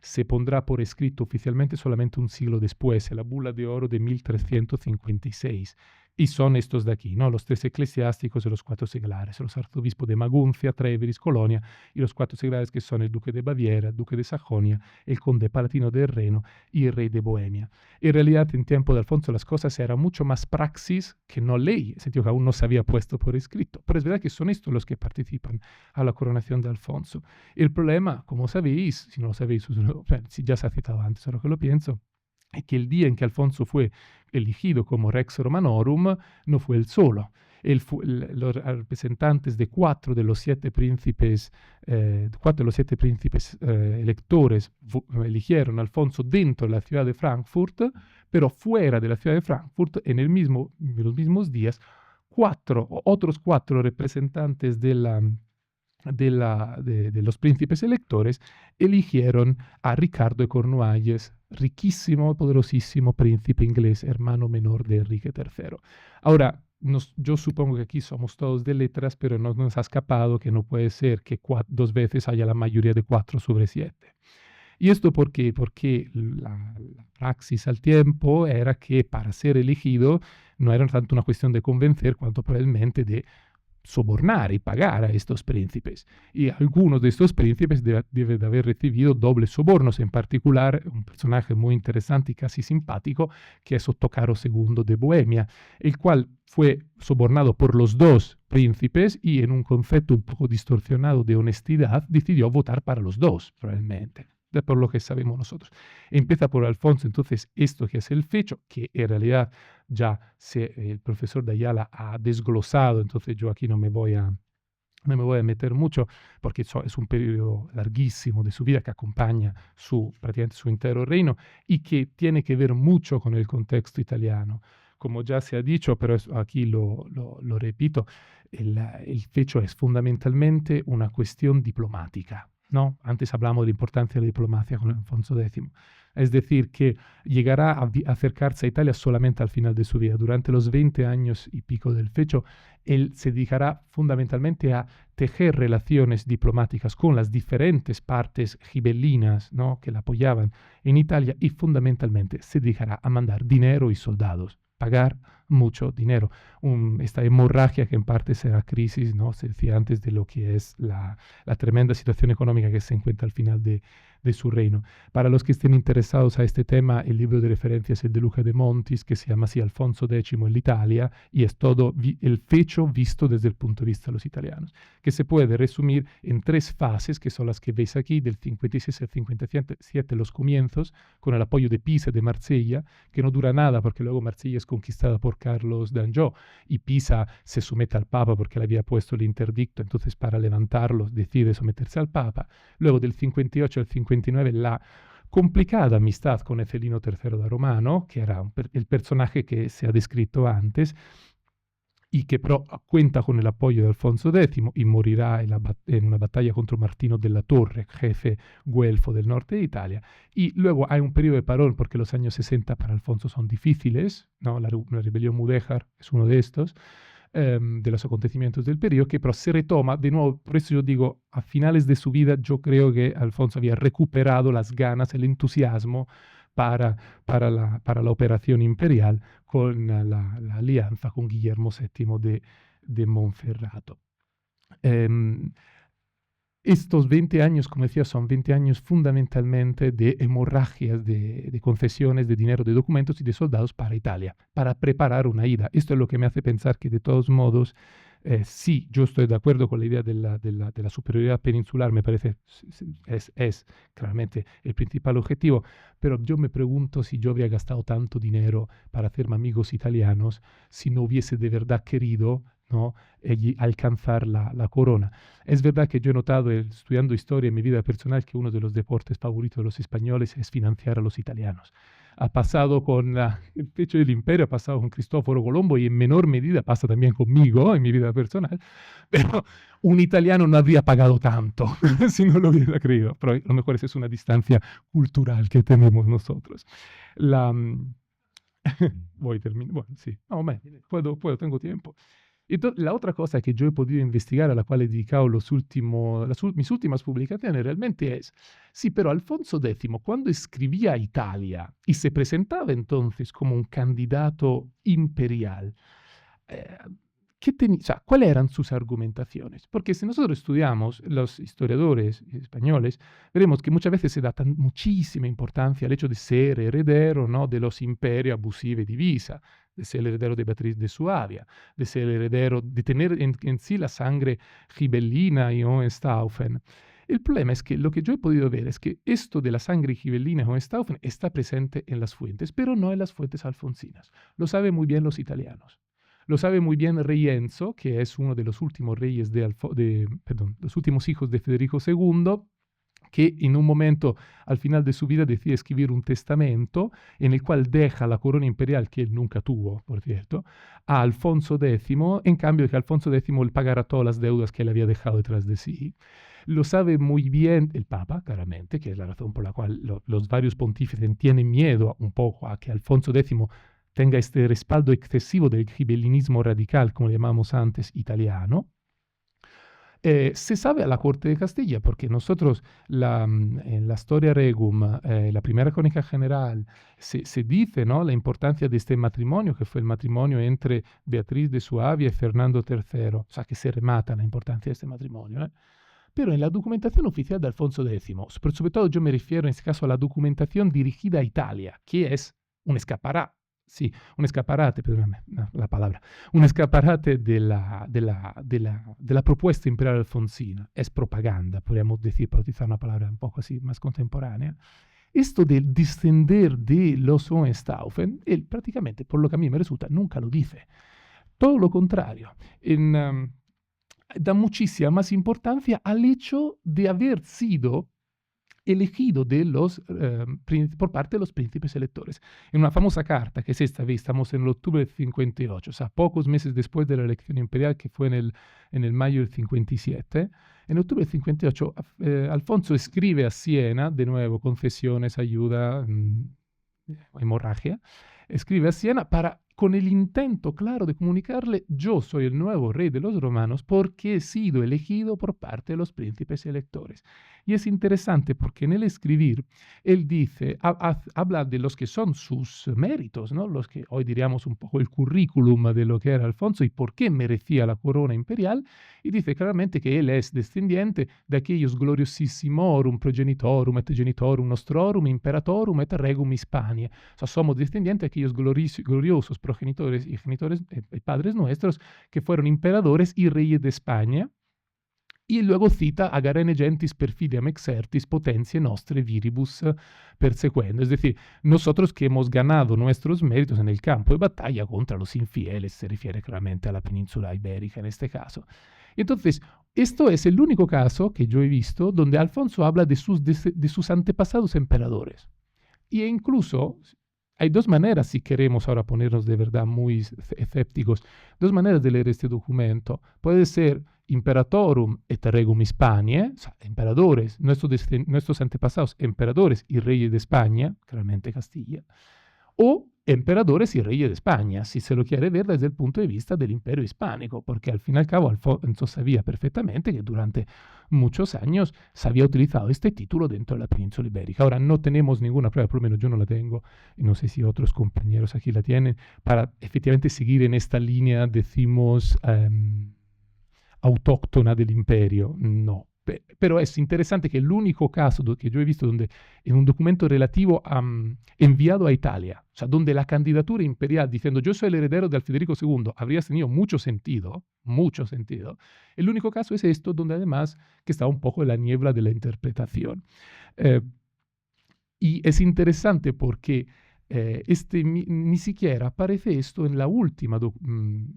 se pondrá por escrito oficialmente solamente un siglo después, en la bula de oro de 1356. Y son estos de aquí, ¿no? Los 3 eclesiásticos y los 4 seglares, los arzobispos de Maguncia, Treveris, Colonia, y los 4 seglares que son el duque de Baviera, el duque de Sajonia, el conde palatino del Reno y el rey de Bohemia. En realidad, en tiempo de Alfonso las cosas eran mucho más praxis que no ley, en el sentido que aún no se había puesto por escrito. Pero es verdad que son estos los que participan a la coronación de Alfonso. El problema, como sabéis, si no lo sabéis, si ya se ha citado antes, ahora que lo pienso, es que el día en que Alfonso fue elegido como Rex Romanorum no fue él solo. Los representantes de 4 de los 7 príncipes, electores eligieron a Alfonso dentro de la ciudad de Frankfurt, pero fuera de la ciudad de Frankfurt, en los mismos días, otros 4 representantes de los príncipes electores eligieron a Ricardo de Cornualles, riquísimo, poderosísimo príncipe inglés, hermano menor de Enrique III. Ahora, yo supongo que aquí somos todos de letras, pero no nos ha escapado que no puede ser que 2 veces haya la mayoría de 4 sobre 7. ¿Y esto por qué? Porque la praxis al tiempo era que para ser elegido no era tanto una cuestión de convencer, cuanto probablemente de sobornar y pagar a estos príncipes. Y algunos de estos príncipes deben de haber recibido dobles sobornos, en particular un personaje muy interesante y casi simpático, que es Ottocaro II de Bohemia, el cual fue sobornado por los dos príncipes y en un concepto un poco distorsionado de honestidad decidió votar para los dos, probablemente, por lo que sabemos nosotros. Empieza por Alfonso, entonces esto que es el fecho, que en realidad ya el profesor de Ayala ha desglosado, entonces yo aquí no me voy a meter mucho, porque es un periodo larguísimo de su vida que acompaña prácticamente su entero reino y que tiene que ver mucho con el contexto italiano. Como ya se ha dicho, pero aquí lo repito, el fecho es fundamentalmente una cuestión diplomática, ¿no? Antes hablamos de la importancia de la diplomacia con Alfonso X. Es decir, que llegará a acercarse a Italia solamente al final de su vida. Durante los 20 años y pico del fecho, él se dedicará fundamentalmente a tejer relaciones diplomáticas con las diferentes partes gibelinas, ¿no?, que la apoyaban en Italia, y fundamentalmente se dedicará a mandar dinero y soldados, pagar mucho dinero. Esta hemorragia que en parte será crisis, ¿no?, se decía antes, de lo que es la tremenda situación económica que se encuentra al final de su reino. Para los que estén interesados a este tema, el libro de referencia es el de Luca de Montis, que se llama así Alfonso X en l'Italia, y es todo el fecho visto desde el punto de vista de los italianos, que se puede resumir en 3 fases, que son las que veis aquí, del 56 al 57, los comienzos, con el apoyo de Pisa y de Marsella, que no dura nada porque luego Marsella es conquistada por Carlos d'Anjou y Pisa se somete al Papa porque le había puesto el interdicto, entonces para levantarlo decide someterse al Papa. Luego del 58 al 59 la complicada amistad con Ecelino III da Romano, que era el personaje que se ha descrito antes, y que però cuenta con el apoyo de Alfonso X y morirá en una batalla contra Martino della Torre, jefe güelfo del norte de Italia. Y luego hay un periodo de parón porque los años 60 para Alfonso son difíciles, ¿no? La rebelión mudéjar es uno de estos, de los acontecimientos del periodo, que pero se retoma de nuevo. Por eso yo digo, a finales de su vida yo creo que Alfonso había recuperado las ganas, el entusiasmo para la operación imperial con la alianza con Guillermo VII de Monferrato. Estos 20 años, como decía, son 20 años fundamentalmente de hemorragias, de concesiones de dinero, de documentos y de soldados para Italia, para preparar una ida. Esto es lo que me hace pensar que, de todos modos, sí, yo estoy de acuerdo con la idea de la superioridad peninsular, me parece es claramente el principal objetivo, pero yo me pregunto si yo habría gastado tanto dinero para hacerme amigos italianos si no hubiese de verdad querido, ¿no?, alcanzar la corona. Es verdad que yo he notado, estudiando historia en mi vida personal, que uno de los deportes favoritos de los españoles es financiar a los italianos. Ha pasado con el pecho del imperio, ha pasado con Cristóforo Colombo y en menor medida pasa también conmigo en mi vida personal, pero un italiano no habría pagado tanto si no lo hubiera creído, pero a lo mejor esa es una distancia cultural que tenemos nosotros. Voy a terminar, bueno, sí, no, puedo, tengo tiempo. Entonces, la otra cosa que yo he podido investigar, a la cual he dedicado mis últimas publicaciones, realmente es, sí, pero Alfonso X, cuando escribía a Italia y se presentaba entonces como un candidato imperial, ¿cuáles eran sus argumentaciones? Porque si nosotros estudiamos, los historiadores españoles, veremos que muchas veces se da muchísima importancia al hecho de ser heredero, ¿no?, de los imperios abusivos de Divisa, de ser el heredero de Beatriz de Suabia, de ser el heredero, de tener en sí la sangre gibelina y Hohenstaufen. El problema es que lo que yo he podido ver es que esto de la sangre gibelina y Hohenstaufen está presente en las fuentes, pero no en las fuentes alfonsinas. Lo saben muy bien los italianos. Lo sabe muy bien Rey Enzo, que es uno de los últimos reyes los últimos hijos de Federico II, que en un momento al final de su vida decide escribir un testamento en el cual deja la corona imperial, que él nunca tuvo, por cierto, a Alfonso X, en cambio de que Alfonso X le pagara todas las deudas que él había dejado detrás de sí. Lo sabe muy bien el Papa, claramente, que es la razón por la cual los varios pontífices tienen miedo un poco a que Alfonso X tenga este respaldo excesivo del gibelinismo radical, como le llamamos antes, italiano. Se sabe a la corte de Castilla, porque nosotros en la Storia Regum, la primera crónica general, se dice, ¿no?, la importancia de este matrimonio, que fue el matrimonio entre Beatriz de Suabia y Fernando III, o sea, que se remata la importancia de este matrimonio, ¿eh? Pero en la documentación oficial de Alfonso X, pero sobre todo yo me refiero en este caso a la documentación dirigida a Italia, que es un escaparate, sí, un escaparate, perdóname la palabra, un escaparate de la propuesta imperial alfonsina. Es propaganda, podríamos decir, para utilizar una palabra un poco así más contemporánea. Esto del descender de los Hohenstaufen, él prácticamente, por lo que a mí me resulta, nunca lo dice. Todo lo contrario. Da muchísima más importancia al hecho de haber sido elegido por parte de los príncipes electores. En una famosa carta, que es esta, estamos en el octubre del 58, o sea, pocos meses después de la elección imperial, que fue en el mayo del 57, en octubre del 58 Alfonso escribe a Siena, de nuevo, confesiones, ayuda, hemorragia, escribe a Siena con el intento claro de comunicarle: yo soy el nuevo rey de los romanos porque he sido elegido por parte de los príncipes electores. Y es interesante porque en el escribir, él dice, habla de los que son sus méritos, ¿no?, los que hoy diríamos un poco el currículum de lo que era Alfonso y por qué merecía la corona imperial, y dice claramente que él es descendiente de aquellos gloriosissimorum progenitorum et genitorum nostrorum imperatorum et regum Hispaniae. O sea, somos descendientes de aquellos gloriosos progenitores y genitores y padres nuestros que fueron emperadores y reyes de España. Y luego cita agarene gentis perfidiam exertis potentiae nostre viribus persequendo. Es decir, nosotros que hemos ganado nuestros méritos en el campo de batalla contra los infieles, se refiere claramente a la península ibérica en este caso. Entonces, esto es el único caso que yo he visto donde Alfonso habla de sus antepasados emperadores. Y incluso hay dos maneras, si queremos ahora ponernos de verdad muy escépticos, dos maneras de leer este documento. Puede ser imperatorum et regum Hispaniae, o sea, emperadores, nuestros antepasados, emperadores y reyes de España, claramente Castilla, o emperadores y reyes de España, si se lo quiere ver desde el punto de vista del imperio hispánico, porque al fin y al cabo Alfonso sabía perfectamente que durante muchos años se había utilizado este título dentro de la península ibérica. Ahora no tenemos ninguna prueba, por lo menos yo no la tengo, y no sé si otros compañeros aquí la tienen, para efectivamente seguir en esta línea, decimos, autóctona del imperio. No. Pero es interesante que el único caso que yo he visto donde en un documento relativo enviado a Italia, o sea, donde la candidatura imperial diciendo yo soy el heredero de Federico II habría tenido mucho sentido, el único caso es esto, donde además que está un poco en la niebla de la interpretación. Y es interesante porque ni siquiera aparece esto en la última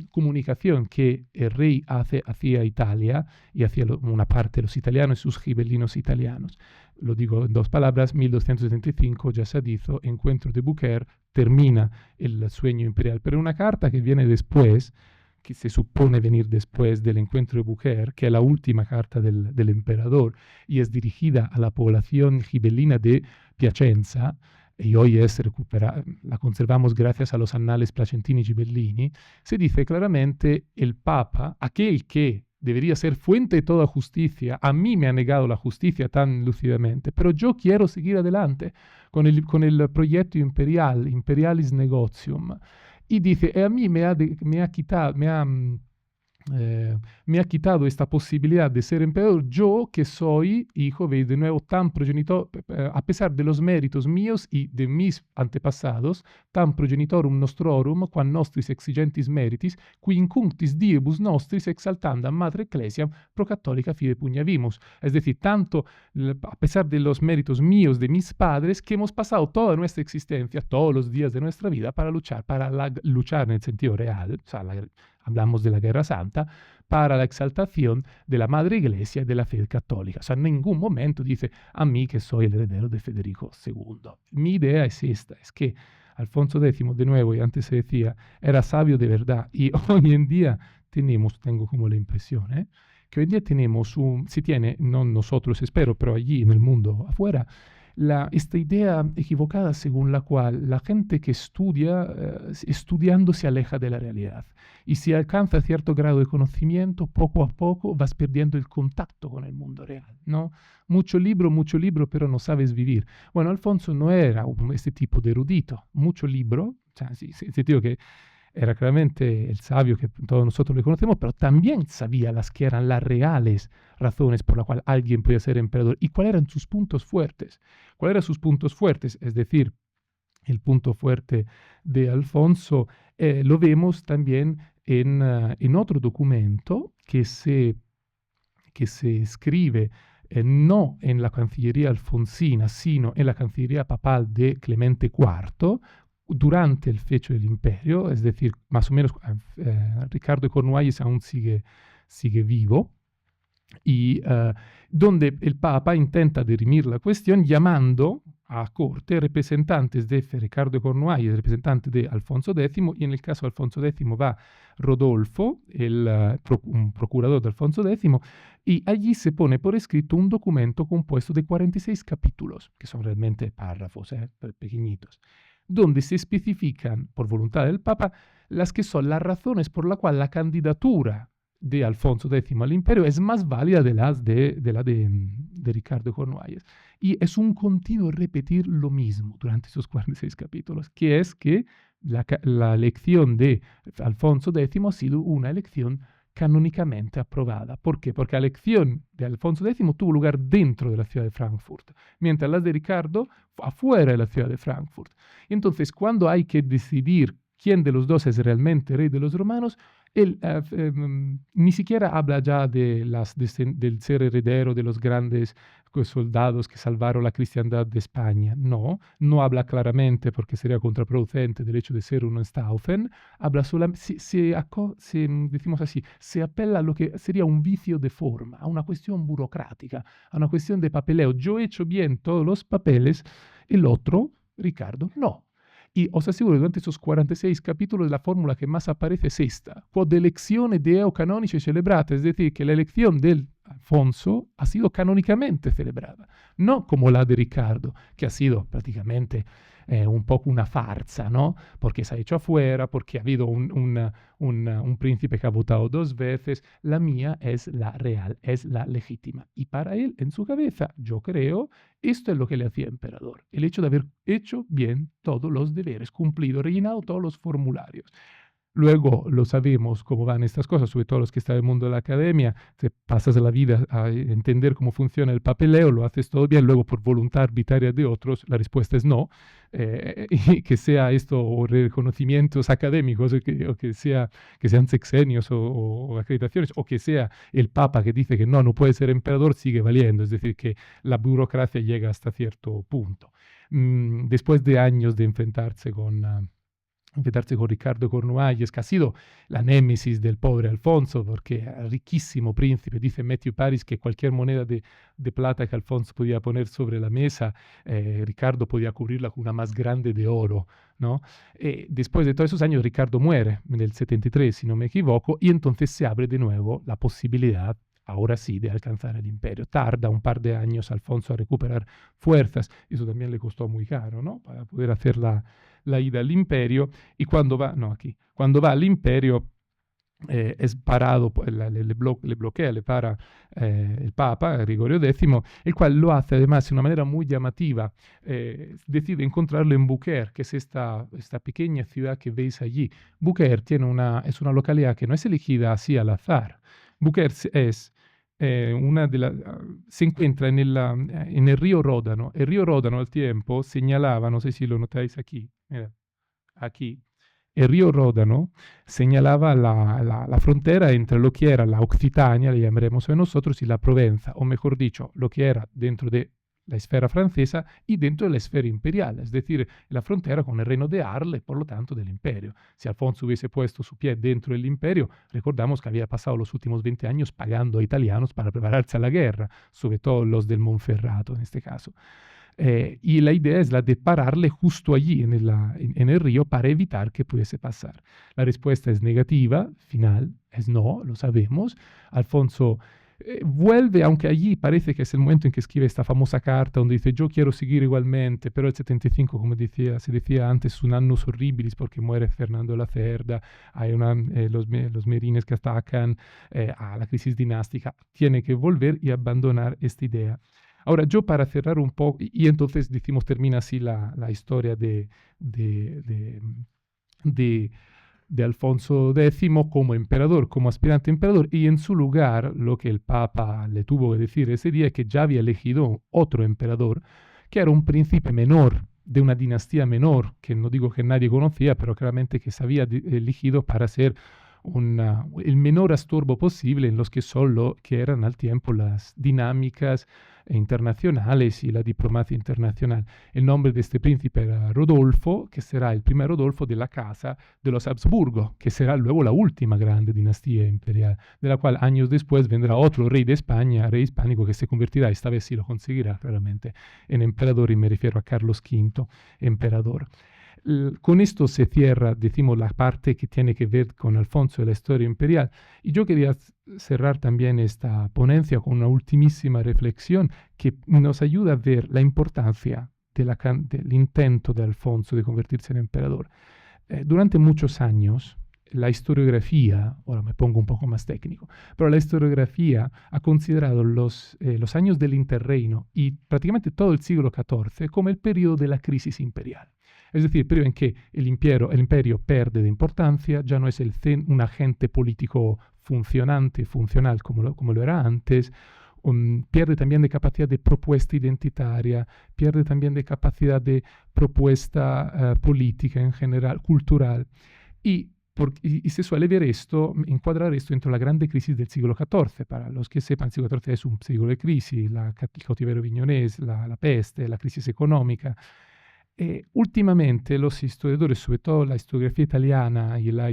comunicación que el rey hace hacia Italia y hacia una parte de los italianos y sus gibelinos italianos. Lo digo en dos palabras: 1275, ya se ha dicho, encuentro de Bucer, termina el sueño imperial. Pero una carta que viene después, que se supone venir después del encuentro de Bucer, que es la última carta del emperador y es dirigida a la población gibelina de Piacenza, y hoy la conservamos gracias a los annales placentini gibellini, se dice claramente: el Papa, aquel que debería ser fuente de toda justicia, a mí me ha negado la justicia tan lúcidamente, pero yo quiero seguir adelante con el proyecto imperial, Imperialis Negotium. Y dice, a mí me ha quitado esta posibilidad de ser emperador, yo que soy hijo, veis de nuevo, tan progenitor, a pesar de los méritos míos y de mis antepasados, tan progenitorum nostrorum, quam nostris exigentis meritis, qui incunctis diebus nostris exaltandam madre ecclesiam pro cattolica fide pugnavimus. Es decir, tanto a pesar de los méritos míos, de mis padres, que hemos pasado toda nuestra existencia, todos los días de nuestra vida, para luchar en el sentido real, o sea, hablamos de la Guerra Santa, para la exaltación de la Madre Iglesia y de la fe católica. O sea, en ningún momento dice a mí que soy el heredero de Federico II. Mi idea es esta, es que Alfonso X, de nuevo, y antes se decía, era sabio de verdad. Y hoy en día tengo como la impresión, que hoy en día se tiene, no nosotros espero, pero allí en el mundo afuera, esta idea equivocada según la cual la gente que estudia, estudiando se aleja de la realidad. Y si alcanza cierto grado de conocimiento, poco a poco vas perdiendo el contacto con el mundo real, ¿no? Mucho libro, pero no sabes vivir. Bueno, Alfonso no era este tipo de erudito. Mucho libro, o sea, sí digo que era claramente el sabio que todos nosotros le conocemos, pero también sabía las que eran las reales razones por las cuales alguien podía ser emperador y cuáles eran sus puntos fuertes. ¿Cuáles eran sus puntos fuertes? Es decir, el punto fuerte de Alfonso lo vemos también en otro documento que se escribe no en la Cancillería alfonsina, sino en la Cancillería papal de Clemente IV, durante el fecho del imperio, es decir, más o menos Ricardo de Cornualles aún sigue vivo, y donde el Papa intenta dirimir la cuestión llamando a corte representantes de Ricardo de Cornualles, representantes de Alfonso X, y en el caso de Alfonso X va Rodolfo, un procurador de Alfonso X, y allí se pone por escrito un documento compuesto de 46 capítulos, que son realmente párrafos, pequeñitos, donde se especifican, por voluntad del Papa, las que son las razones por las cuales la candidatura de Alfonso X al imperio es más válida de la de Ricardo de Cornualles. Y es un continuo repetir lo mismo durante esos 46 capítulos, que es que la elección de Alfonso X ha sido una elección canónicamente aprobada. ¿Por qué? Porque la elección de Alfonso X tuvo lugar dentro de la ciudad de Frankfurt, mientras la de Ricardo afuera de la ciudad de Frankfurt. Y entonces, cuando hay que decidir quién de los dos es realmente rey de los romanos, él ni siquiera habla ya del ser heredero de los grandes soldados que salvaron la cristiandad de España. No habla claramente, porque sería contraproducente, del hecho de ser un Staufen. Habla solamente, decimos así, se apela a lo que sería un vicio de forma, a una cuestión burocrática, a una cuestión de papeleo. Yo he hecho bien todos los papeles, el otro, Ricardo, no. Y os aseguro, durante esos 46 capítulos la fórmula que más aparece es esta: quod eleczione deo canonice celebrata, es decir, que la elección del Alfonso ha sido canónicamente celebrada, no como la de Ricardo, que ha sido prácticamente un poco una farsa, ¿no? Porque se ha hecho afuera, porque ha habido un príncipe que ha votado 2 veces. La mía es la real, es la legítima. Y para él, en su cabeza, yo creo, esto es lo que le hacía emperador. El hecho de haber hecho bien todos los deberes, cumplido, rellenado todos los formularios. Luego lo sabemos cómo van estas cosas, sobre todo los que están en el mundo de la academia. Te pasas la vida a entender cómo funciona el papeleo, lo haces todo bien, luego por voluntad arbitraria de otros, la respuesta es no. Y que sea esto o reconocimientos académicos, o que sean sexenios o acreditaciones, o que sea el Papa que dice que no puede ser emperador, sigue valiendo. Es decir, que la burocracia llega hasta cierto punto. Después de años de enfrentarse con Ricardo Cornualles, que ha sido la némesis del pobre Alfonso, porque riquísimo príncipe, dice Matthew Paris que cualquier moneda de plata que Alfonso podía poner sobre la mesa, Ricardo podía cubrirla con una más grande de oro, ¿no? Después de todos esos años, Ricardo muere en el 73, si no me equivoco, y entonces se abre de nuevo la posibilidad, ahora sí, de alcanzar el imperio. Tarda un par de años Alfonso a recuperar fuerzas, eso también le costó muy caro, ¿no? Para poder hacer la ida al imperio, y cuando va al imperio es parado, le bloquea, le para el Papa, Gregorio X, el cual lo hace además de una manera muy llamativa. Decide encontrarlo en Beaucaire, que es esta pequeña ciudad que veis allí. Beaucaire es una localidad que no es elegida así al azar. Beaucaire es se encuentra en el río Ródano. El río Ródano al tiempo señalaba, no sé si lo notáis aquí, mira, aquí, el río Ródano señalaba la frontera entre lo que era la Occitania, le llamaremos hoy nosotros, y la Provenza, o mejor dicho, lo que era dentro de la esfera francesa y dentro de la esfera imperial, es decir, la frontera con el reino de Arles, por lo tanto del imperio. Si Alfonso hubiese puesto su pie dentro del imperio, recordamos que había pasado los últimos 20 años pagando a italianos para prepararse a la guerra, sobre todo los del Monferrato en este caso. Y la idea es la de pararle justo allí en el río para evitar que pudiese pasar. La respuesta es negativa, final, es no, lo sabemos. Alfonso vuelve, aunque allí parece que es el momento en que escribe esta famosa carta donde dice yo quiero seguir igualmente, pero el 75, como decía, se decía antes, un annus horribilis porque muere Fernando la Cerda, hay los merines que atacan a la crisis dinástica, tiene que volver y abandonar esta idea. Ahora, yo para cerrar un poco, y entonces decimos, termina así la historia de, de, de de Alfonso X como emperador, como aspirante emperador, y en su lugar lo que el Papa le tuvo que decir ese día es que ya había elegido otro emperador, que era un príncipe menor, de una dinastía menor, que no digo que nadie conocía, pero claramente que se había elegido para ser el menor estorbo posible en los que solo que eran al tiempo las dinámicas internacionales y la diplomacia internacional. El nombre de este príncipe era Rodolfo, que será el primer Rodolfo de la casa de los Habsburgo, que será luego la última grande dinastía imperial, de la cual años después vendrá otro rey de España, rey hispánico, que se convertirá, esta vez sí lo conseguirá claramente, en emperador, y me refiero a Carlos V, emperador. Con esto se cierra, decimos, la parte que tiene que ver con Alfonso y la historia imperial. Y yo quería cerrar también esta ponencia con una ultimísima reflexión que nos ayuda a ver la importancia del intento de Alfonso de convertirse en emperador. Durante muchos años, la historiografía, ahora me pongo un poco más técnico, pero la historiografía ha considerado los años del interreino y prácticamente todo el siglo XIV como el periodo de la crisis imperial. Es decir, el periodo en que el imperio pierde de importancia, ya no es un agente político funcional como lo era antes, pierde también de capacidad de propuesta identitaria, pierde también de capacidad de propuesta política en general, cultural. Y se suele ver esto, encuadrar esto dentro de la grande crisis del siglo XIV. Para los que sepan, el siglo XIV es un siglo de crisis, el cautiverio viñonés, la peste, la crisis económica. Últimamente los historiadores, sobre todo la historiografía italiana y la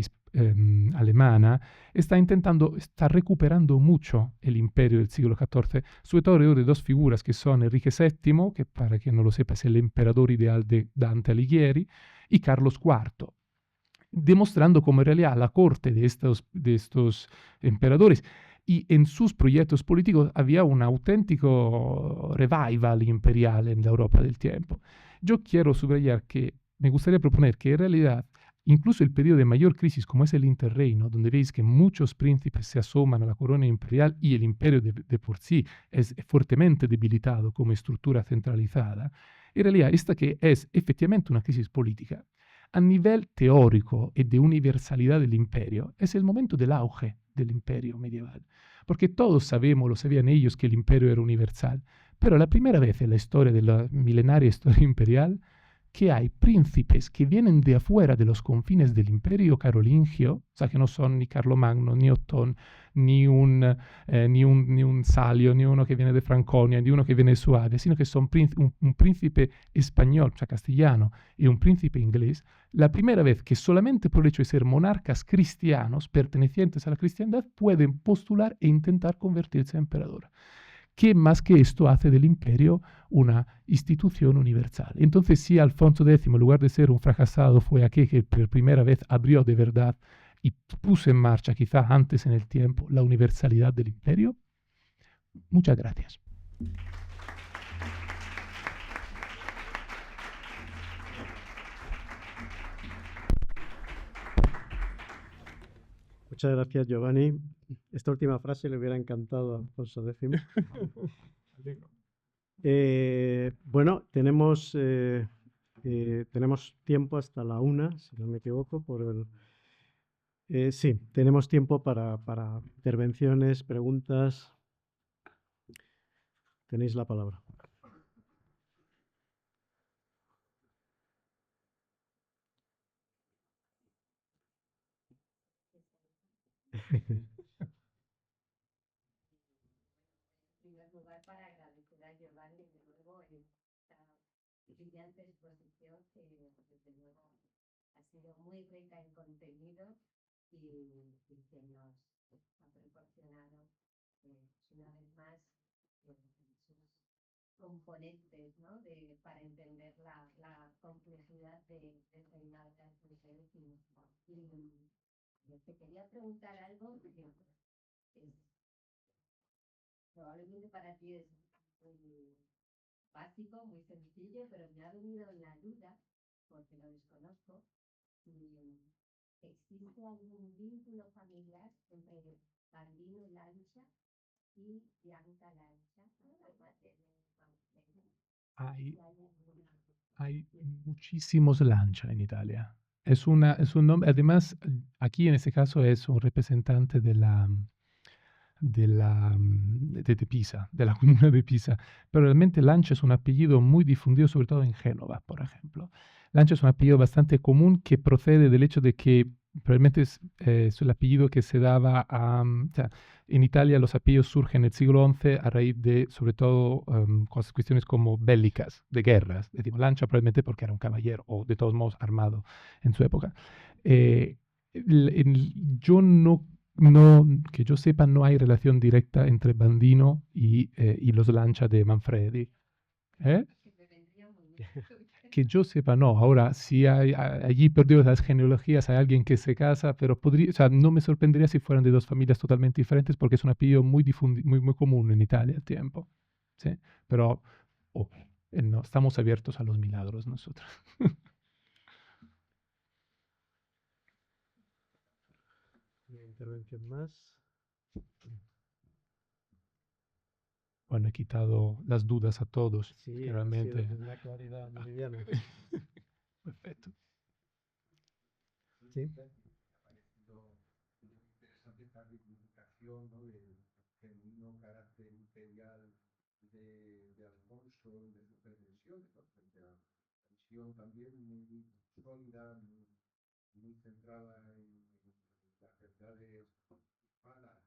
alemana, está recuperando mucho el imperio del siglo XIV, sobre todo alrededor de dos figuras que son Enrique VII, que para quien no lo sepa es el emperador ideal de Dante Alighieri, y Carlos IV, demostrando cómo en realidad la corte de estos emperadores y en sus proyectos políticos había un auténtico revival imperial en la Europa del tiempo. Yo quiero subrayar que me gustaría proponer que en realidad incluso el periodo de mayor crisis como es el interreino, donde veis que muchos príncipes se asoman a la corona imperial y el imperio de por sí es fuertemente debilitado como estructura centralizada, en realidad esta que es efectivamente una crisis política, a nivel teórico y de universalidad del imperio, es el momento del auge del imperio medieval. Porque todos sabemos, lo sabían ellos, que el imperio era universal. Pero la primera vez en la historia de la milenaria historia imperial que hay príncipes que vienen de afuera de los confines del imperio carolingio, o sea, que no son ni Carlomagno, ni Otón, ni un Salio, ni uno que viene de Franconia, ni uno que viene de Suabia, sino que son un príncipe español, o sea, castellano, y un príncipe inglés, la primera vez que solamente por el hecho de ser monarcas cristianos, pertenecientes a la cristiandad, pueden postular e intentar convertirse a emperador. ¿Qué más que esto hace del imperio una institución universal? Entonces, si Alfonso X, en lugar de ser un fracasado, fue aquel que por primera vez abrió de verdad y puso en marcha, quizás antes en el tiempo, la universalidad del imperio, muchas gracias. Muchas gracias, Giovanni. Esta última frase le hubiera encantado a Alfonso X. Bueno, tenemos tiempo hasta la 1, si no me equivoco. Sí, tenemos tiempo para intervenciones, preguntas. Tenéis la palabra. En primer lugar, para agradecer a Giovanni de nuevo esta brillante exposición que desde luego ha sido muy rica en contenido y que nos ha proporcionado una vez más sus componentes, ¿no? Para entender la complejidad del reinado de Alfonso X. Y te quería preguntar algo que es probablemente para ti es muy básico, muy sencillo, pero me ha venido la duda, porque lo desconozco. ¿Existe algún vínculo familiar entre Bambino Lancia y Bianca Lancia? Hay, ¿Hay alguna? hay muchísimos Lancia en Italia. Es un nombre, además, aquí en este caso es un representante de Pisa, de la comuna de Pisa, pero realmente Lancia es un apellido muy difundido, sobre todo en Génova, por ejemplo. Lancia es un apellido bastante común que procede del hecho de que probablemente es el apellido que se daba a... o sea, en Italia los apellidos surgen en el siglo XI a raíz de, sobre todo, cuestiones como bélicas, de guerras. Decimos Lancia probablemente porque era un caballero o de todos modos armado en su época. Eh, yo no, que yo sepa, no hay relación directa entre Bandino y los Lancia de Manfredi. ¿Eh? Que me vendría muy bien. Que yo sepa, no. Ahora, si hay allí perdido las genealogías, hay alguien que se casa, pero podría, o sea, no me sorprendería si fueran de dos familias totalmente diferentes porque es un apellido muy muy común en Italia al tiempo. ¿Sí? Pero oh, no, estamos abiertos a los milagros nosotros. Una intervención más. Bueno, he quitado las dudas a todos, Sí, que ha sido realmente... de una claridad meridiana. Perfecto. Sí. Me ha parecido muy interesante esta reivindicación, ¿no? Del genuino carácter imperial de Alfonso, de sus pretensiones, ¿no? Frente a la visión también muy sólida, muy centrada en las verdades hispanas,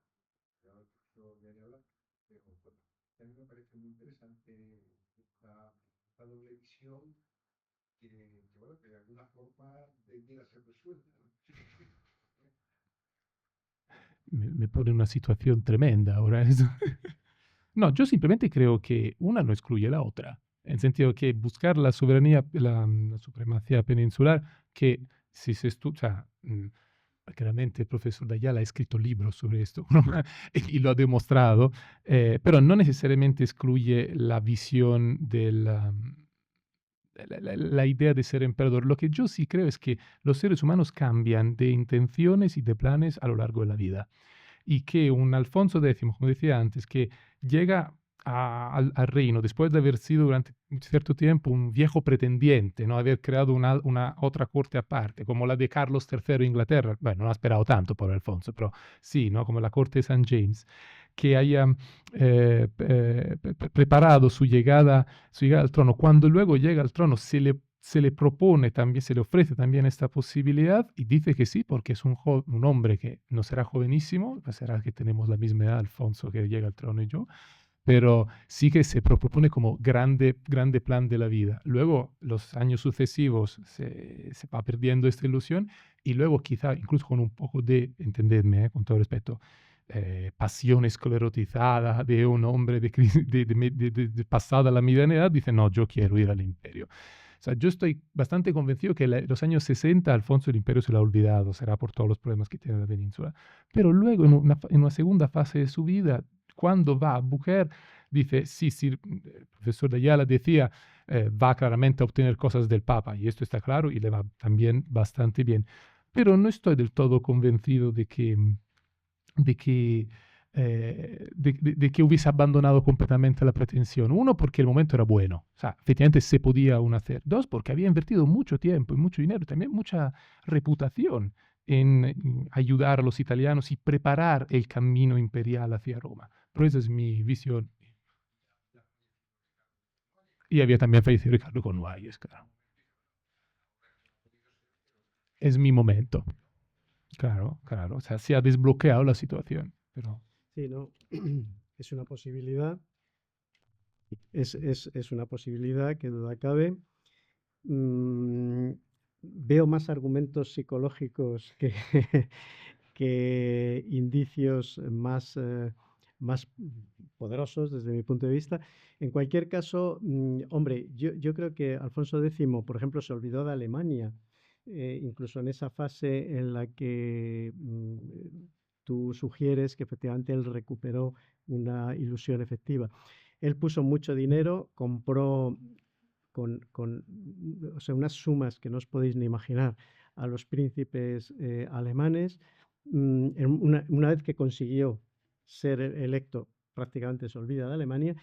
que ahora el profesor viene a hablar, pero bueno, a mí me parece muy interesante esta doble visión bueno, que de alguna forma llega a ser resuelta, ¿no? Me pone en una situación tremenda ahora eso. No, yo simplemente creo que una no excluye la otra, en el sentido que buscar la soberanía, la supremacía peninsular, que si se estudia, o sea, claramente el profesor Dayala ha escrito libros sobre esto y lo ha demostrado, pero no necesariamente excluye la visión de la idea de ser emperador. Lo que yo sí creo es que los seres humanos cambian de intenciones y de planes a lo largo de la vida y que un Alfonso X, como decía antes, que llega al reino después de haber sido durante un cierto tiempo un viejo pretendiente, ¿no? Haber creado una otra corte aparte, como la de Carlos III de Inglaterra. Bueno, no ha esperado tanto por Alfonso, pero sí, ¿no? Como la corte de San James, que haya preparado su llegada al trono. Cuando luego llega al trono, se le propone también, se le ofrece también esta posibilidad y dice que sí, porque es un hombre que no será jovenísimo, pues será que tenemos la misma edad, Alfonso, que llega al trono y yo, pero sí que se propone como grande plan de la vida. Luego, los años sucesivos se va perdiendo esta ilusión y luego quizá incluso con un poco de, entendedme, con todo respeto, pasión esclerotizada de un hombre de pasada la mediana edad, dice, no, yo quiero ir al imperio. O sea, yo estoy bastante convencido que en los años 60 Alfonso el imperio se lo ha olvidado, será por todos los problemas que tiene la península. Pero luego, en una segunda fase de su vida, cuando va a Bucher, dice, sí, sí, el profesor de Ayala decía, va claramente a obtener cosas del Papa, y esto está claro, y le va también bastante bien. Pero no estoy del todo convencido de que, de que hubiese abandonado completamente la pretensión. Uno, porque el momento era bueno, o sea, efectivamente se podía aún hacer. Dos, porque había invertido mucho tiempo y mucho dinero, y también mucha reputación en ayudar a los italianos y preparar el camino imperial hacia Roma. Pero esa es mi visión. Y había también fallecido Ricardo Cornualles, claro. Es mi momento. Claro, claro. O sea, se ha desbloqueado la situación. Pero Sí, no. Es una posibilidad. Es una posibilidad, que duda cabe. Veo más argumentos psicológicos que indicios más poderosos desde mi punto de vista. En cualquier caso, hombre, yo creo que Alfonso X, por ejemplo, se olvidó de Alemania, incluso en esa fase en la que tú sugieres que efectivamente él recuperó una ilusión efectiva. Él puso mucho dinero, compró o sea, unas sumas que no os podéis ni imaginar a los príncipes alemanes. Una vez que consiguió ser electo, prácticamente se olvida de Alemania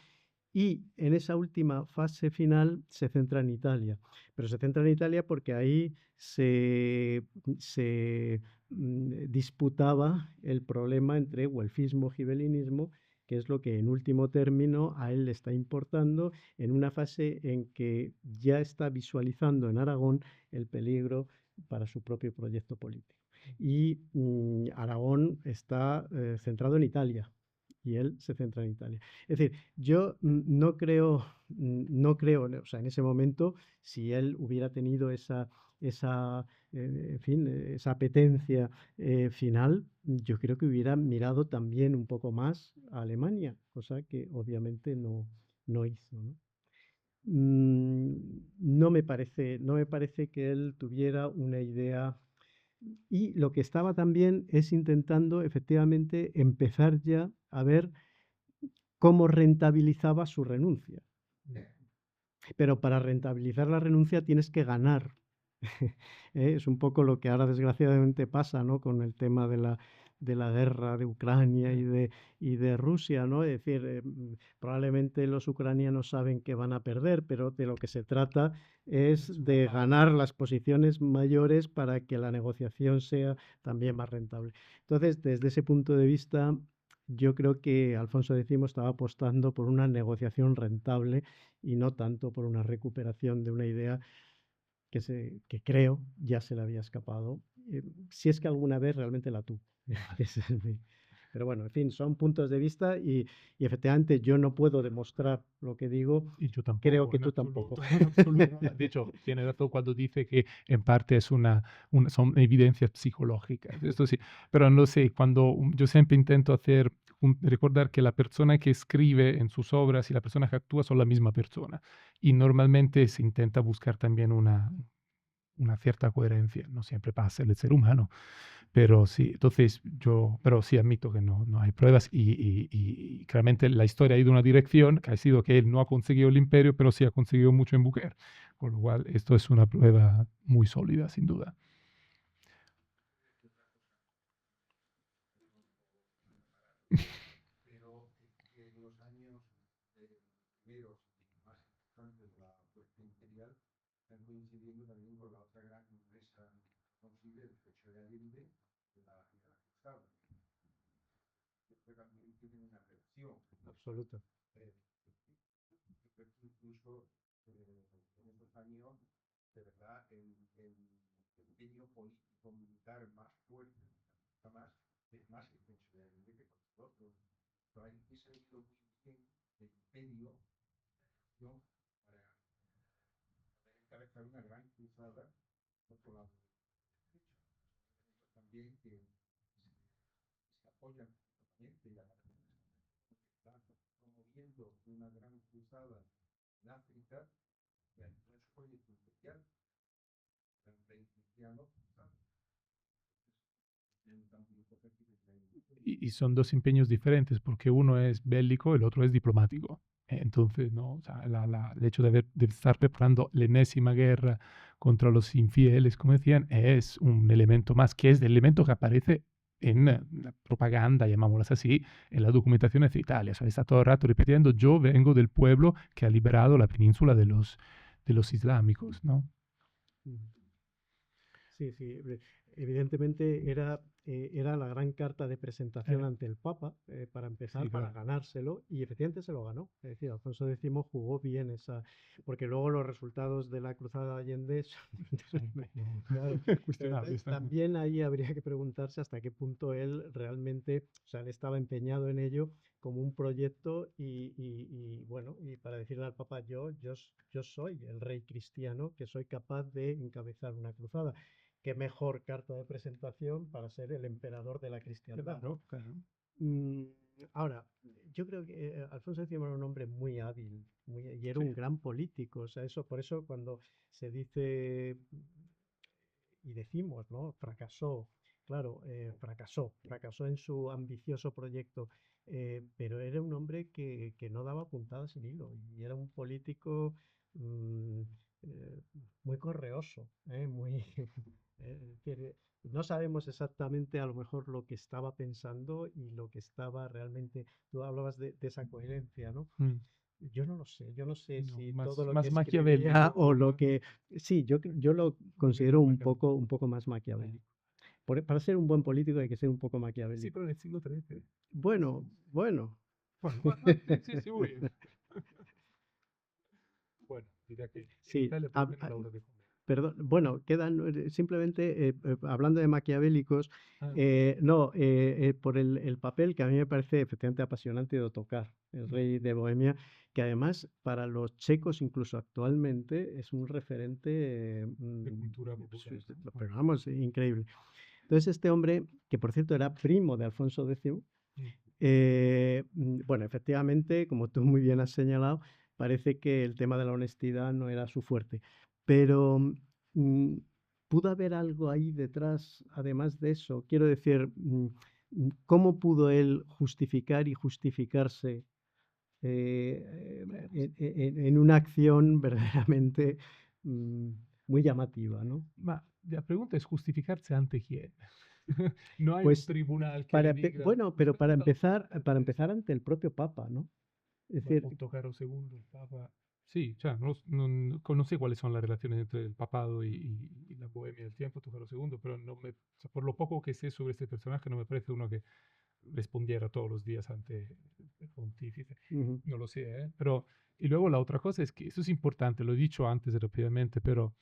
y en esa última fase final se centra en Italia. Pero se centra en Italia porque ahí se disputaba el problema entre guelfismo y gibelinismo, que es lo que en último término a él le está importando en una fase en que ya está visualizando en Aragón el peligro para su propio proyecto político. Y Aragón está centrado en Italia y él se centra en Italia. Es decir, yo no creo, o sea, en ese momento, si él hubiera tenido en fin, esa apetencia final, yo creo que hubiera mirado también un poco más a Alemania, cosa que obviamente no hizo, ¿no? No me parece que él tuviera una idea. Y lo que estaba también es intentando efectivamente empezar ya a ver cómo rentabilizaba su renuncia. Pero para rentabilizar la renuncia tienes que ganar. Es un poco lo que ahora desgraciadamente pasa, ¿no? Con el tema de la guerra de Ucrania y de Rusia, ¿no? Es decir, probablemente los ucranianos saben que van a perder, pero de lo que se trata es de ganar las posiciones mayores para que la negociación sea también más rentable. Entonces, desde ese punto de vista, yo creo que Alfonso X estaba apostando por una negociación rentable y no tanto por una recuperación de una idea que creo ya se le había escapado, si es que alguna vez realmente la tuvo. Pero bueno, en fin, son puntos de vista y efectivamente yo no puedo demostrar lo que digo, Y yo creo tampoco, que en tú tampoco. absoluto, en absoluto. De hecho, tiene razón cuando dice que en parte es son evidencias psicológicas. Esto sí, pero no sé, yo siempre intento recordar que la persona que escribe en sus obras y la persona que actúa son la misma persona. Y normalmente se intenta buscar también una cierta coherencia. No siempre pasa en el ser humano, pero sí, entonces pero sí admito que no hay pruebas y claramente la historia ha ido en una dirección que ha sido que él no ha conseguido el imperio, pero sí ha conseguido mucho en Bucer, con lo cual esto es una prueba muy sólida, sin duda. Pero en los años primeros y más importantes de la puesta imperial están coincidiendo también con la otra gran empresa posible, el pecho de Allende de la cruzada. Esto también tiene una relación. Absoluto. Eh, incluso en estos años, de verdad, el empeño político militar más fuerte, más, es más el pecho de Allende que con los otros. Pero hay que ser muy bien el imperio, ¿no? Para encabezar una gran cruzada por otro lado. También que se apoyan totalmente y están promoviendo una gran cruzada en África, no es un proyecto especial, el rey cristiano, Y son dos empeños diferentes, porque uno es bélico, el otro es diplomático. Entonces, ¿no? O sea, el hecho de estar preparando la enésima guerra contra los infieles, como decían, es un elemento más, que es el elemento que aparece en la propaganda, llamámoslas así, en la documentación de Italia. O sea, está todo el rato repitiendo, yo vengo del pueblo que ha liberado la península de los islámicos, ¿no? Sí, sí, evidentemente era la gran carta de presentación ante el Papa, para empezar, Sí, para claro. ganárselo, y efectivamente se lo ganó. Es decir, Alfonso X jugó bien porque luego los resultados de la Cruzada de Allende Son un poco claro, cuestionables también. también ahí habría que preguntarse hasta qué punto él realmente, o sea, él estaba empeñado en ello como un proyecto y bueno, y para decirle al Papa, yo soy el rey cristiano que soy capaz de encabezar una cruzada. Qué mejor carta de presentación para ser el emperador de la cristiandad. Claro, claro. Mm, Ahora, yo creo que Alfonso X era un hombre muy hábil y era Sí. un gran político. O sea, por eso cuando se dice y decimos, ¿no? Fracasó claro, fracasó en su ambicioso proyecto, pero era un hombre que no daba puntadas sin hilo y era un político mm, eh, muy correoso, muy, que no sabemos exactamente a lo mejor lo que estaba pensando y lo que estaba realmente. Tú hablabas de esa coherencia, ¿no? Mm. Yo no sé No, si más, todo lo que más escribía maquiavélico. o lo que... Sí, yo lo considero Maquiavélico. un poco más Eh, maquiavélico. Para ser un buen político hay que ser un poco Sí, maquiavélico. pero en el siglo XIII. Bueno, bueno. Bueno, bueno, sí, sí, sí, muy bien. Bueno, dirá que en Sí, Italia por lo menos la hora de comer. perdón, bueno, quedan simplemente hablando de maquiavélicos, Ah, no, por el papel que a mí me parece efectivamente apasionante de Ottokar, el rey de Bohemia, que además para los checos incluso actualmente es un referente, de cultura popular, ¿no? pero vamos, increíble. Entonces este hombre, que por cierto era primo de Alfonso X, Mm. bueno, efectivamente, como tú muy bien has señalado, parece que el tema de la honestidad no era su fuerte, pero mm, pudo haber algo ahí detrás, además de eso. Quiero decir, ¿cómo pudo él justificar y justificarse en una acción verdaderamente mm, muy llamativa, ¿no? Ma la pregunta es justificarse ante quién. No hay un Pues tribunal que le diga, bueno, pero usted está justificando para esto. empezar ante el propio Papa, ¿no? Es Ma decir, Ottokaro II, il Papa. Sì, cioè, non sé quali sono le relazioni entre el papado y la Bohemia del tiempo, Ottokaro II, pero no me, o sea, por lo poco que sé sobre este personaje, no me parece uno que respondiera todos los días ante el pontífice. ujú, No lo sé, ¿eh? Pero, y luego la otra cosa es que, eso es importante, lo he dicho antes rápidamente, pero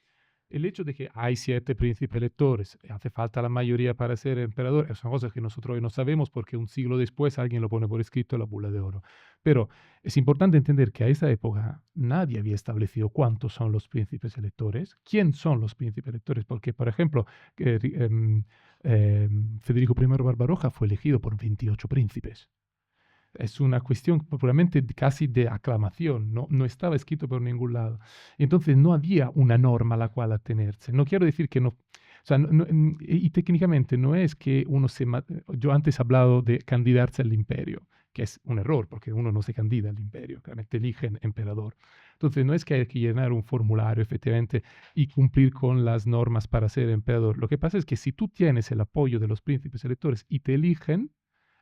el hecho de que hay 7 príncipes electores, hace falta la mayoría para ser emperador, es una cosa que nosotros hoy no sabemos porque un siglo después alguien lo pone por escrito en la bula de oro. Pero es importante entender que a esa época nadie había establecido cuántos son los príncipes electores, quién son los príncipes electores, porque, por ejemplo, Federico I Barbarroja fue elegido por 28 príncipes. Es una cuestión puramente casi de aclamación, no estaba escrito por ningún lado. Entonces no había una norma a la cual atenerse. No quiero decir que no, o sea, y técnicamente no es que uno se... Yo antes he hablado de candidarse al imperio, que es un error, porque uno no se candida al imperio, claramente eligen emperador. Entonces no es que hay que llenar un formulario efectivamente y cumplir con las normas para ser emperador. Lo que pasa es que si tú tienes el apoyo de los príncipes electores y te eligen,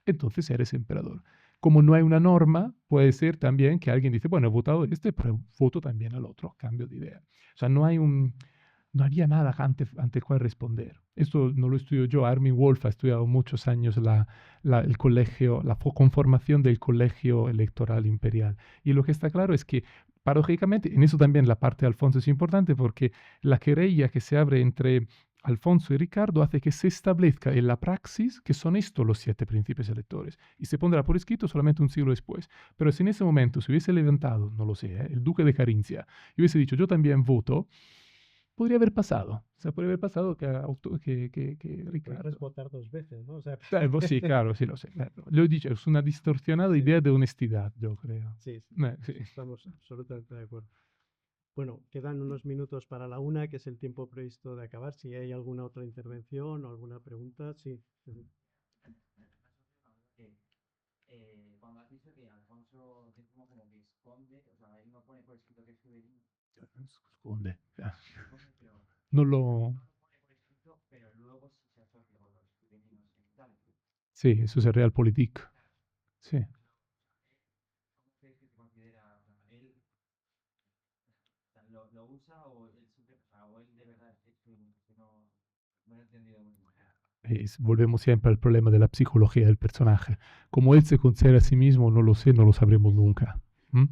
entonces eres emperador. Como no hay una norma, puede ser también que alguien dice, bueno, he votado este, pero voto también al otro, cambio de idea. O sea, no había nada ante cuál responder. Esto no lo estudio yo, Armin Wolf ha estudiado muchos años el colegio, la conformación del colegio electoral imperial. Y lo que está claro es que, paradójicamente, en eso también la parte de Alfonso es importante, porque la querella que se abre entre Alfonso y Ricardo hace que se establezca en la praxis que son estos los 7 príncipes electores y se pondrá por escrito solamente un siglo después. Pero si en ese momento se hubiese levantado, no lo sé, el duque de Carinzia y hubiese dicho yo también voto, podría haber pasado. O sea, podría haber pasado que puedes Ricardo. votar dos veces, ¿no? O sea, Sí, claro, sí lo sé. Lo he dicho, es una distorsionada sí, idea de honestidad, yo creo. sí, Sí. estamos absolutamente de acuerdo. Bueno, quedan unos minutos para la una, que es el tiempo previsto de acabar. Si hay alguna otra intervención o alguna pregunta, sí. Ujú. Cuando has dicho que Alfonso X como que esconde, o sea, él no pone por escrito que es fidedigno, Esconde. esconde, pero No no lo... lo pone por escrito, pero luego sí se asocia con los fidedignos en Italia. Sí, eso es el realpolitik. Sí. ¿Cómo crees que se considera, o sea, él o sea, lo usa o él siempre, o sea, o él de verdad es fidedigno? Que no he entendido muy bien. Volvemos siempre al problema de la psicología del personaje. Como él se considera a sí mismo, no lo sé, no lo sabremos nunca. ¿Mm?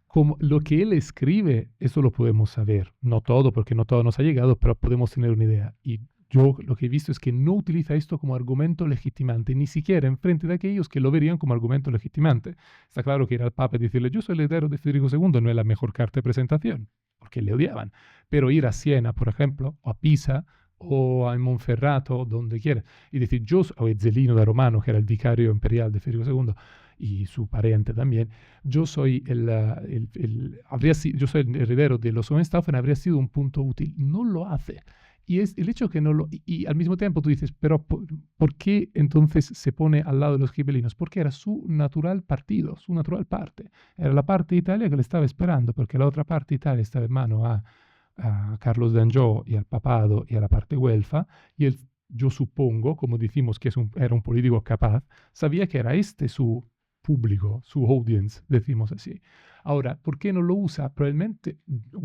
Como lo que él escribe, eso lo podemos saber. No todo, porque no todo nos ha llegado, pero podemos tener una idea. Y yo lo que he visto es que no utiliza esto como argumento legitimante, ni siquiera en frente de aquellos que lo verían como argumento legitimante. Está claro que ir al Papa y decirle yo soy el heredero de Federico II no es la mejor carta de presentación, porque le odiaban. Pero ir a Siena, por ejemplo, o a Pisa, o a Monferrato, donde quiera, y decir yo, o Ezzelino da Romano, que era el vicario imperial de Federico II, y su pariente también, yo soy yo soy el heredero de los Hohenstaufen, habría sido un punto útil. No lo hace. Y es el hecho que no lo... Y al mismo tiempo tú dices, pero ¿por qué entonces se pone al lado de los gibelinos? Porque era su natural partido, su natural parte. Era la parte de Italia que le estaba esperando, porque la otra parte de Italia estaba en mano a Carlos d'Anjou y al papado y a la parte güelfa, y él, yo supongo, como decimos que era un político capaz, sabía que era este su público, su audience, decimos así. Ahora, ¿por qué no lo usa? Probablemente,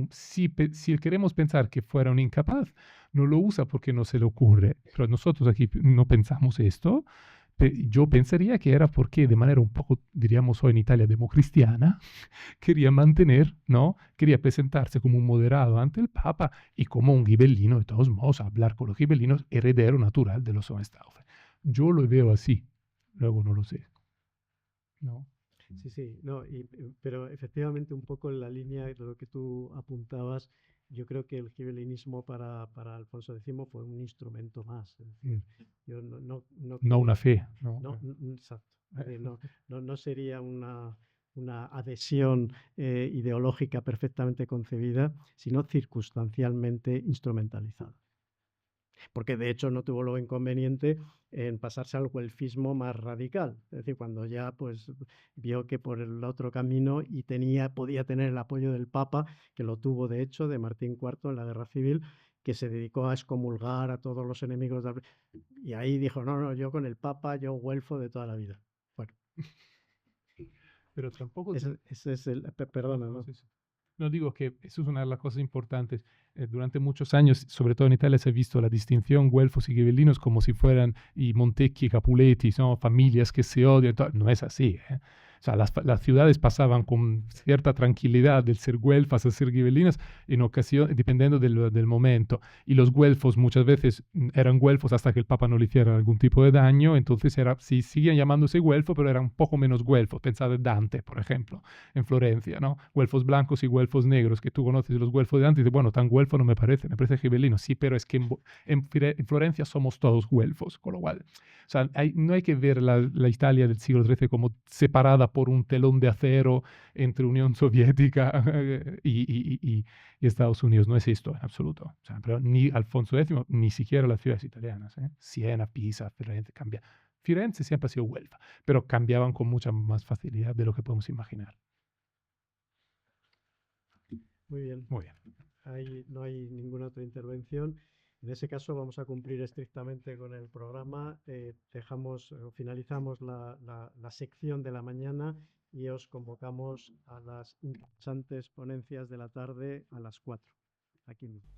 si queremos pensar que fuera un incapaz, no lo usa porque no se le ocurre. Pero nosotros aquí no pensamos esto. Yo pensaría que era porque de manera un poco, diríamos hoy en Italia, democristiana, quería mantener, ¿no? Quería presentarse como un moderado ante el Papa y como un gibellino, de todos modos, hablar con los gibelinos, heredero natural de los Hohenstaufen. Yo lo veo así, luego no lo sé, ¿no? Sí, sí, no, pero efectivamente un poco en la línea de lo que tú apuntabas, yo creo que el gibelinismo para Alfonso X fue un instrumento más. Es decir, yo no No una creo, fe, ¿no? exacto, es decir, no sería una adhesión ideológica perfectamente concebida, sino circunstancialmente instrumentalizada. Porque de hecho no tuvo lo inconveniente en pasarse al güelfismo más radical. Es decir, cuando ya pues vio que por el otro camino y podía tener el apoyo del Papa, que lo tuvo de hecho, de Martín IV en la Guerra Civil, que se dedicó a excomulgar a todos los enemigos y ahí dijo, no, yo con el Papa, yo güelfo de toda la vida. Bueno, Pero tampoco... ese es el... Perdona, ¿no? Sí, sí. No digo que eso es una de las cosas importantes. Durante muchos años, sobre todo en Italia, se ha visto la distinción güelfos y ghibellinos como si fueran y Montecchi y Capuletti, son familias que se odian. No es así. O sea, las ciudades pasaban con cierta tranquilidad del ser güelfas a ser ghibellinas en ocasión, dependiendo del momento. Y los güelfos muchas veces eran güelfos hasta que el Papa no le hiciera algún tipo de daño. Entonces sí, siguen llamándose güelfo, pero eran un poco menos güelfos. Pensad en Dante, por ejemplo, en Florencia, ¿no? Güelfos blancos y güelfos negros, que tú conoces los güelfos de Dante y dices, bueno, tan güelfo no me parece gibelino. Sí, pero es que en Florencia somos todos güelfos, con lo cual, o sea, no hay que ver la Italia del siglo XIII como separada por un telón de acero entre Unión Soviética y Estados Unidos. No es esto en absoluto. O sea, pero ni Alfonso X, ni siquiera las ciudades italianas, Siena, Pisa, Firenze, cambia. Firenze siempre ha sido güelfa, pero cambiaban con mucha más facilidad de lo que podemos imaginar. Muy bien. Muy bien. No hay ninguna otra intervención. En ese caso vamos a cumplir estrictamente con el programa. Finalizamos la sección de la mañana y os convocamos a las interesantes ponencias de la tarde a las 4. Aquí mismo.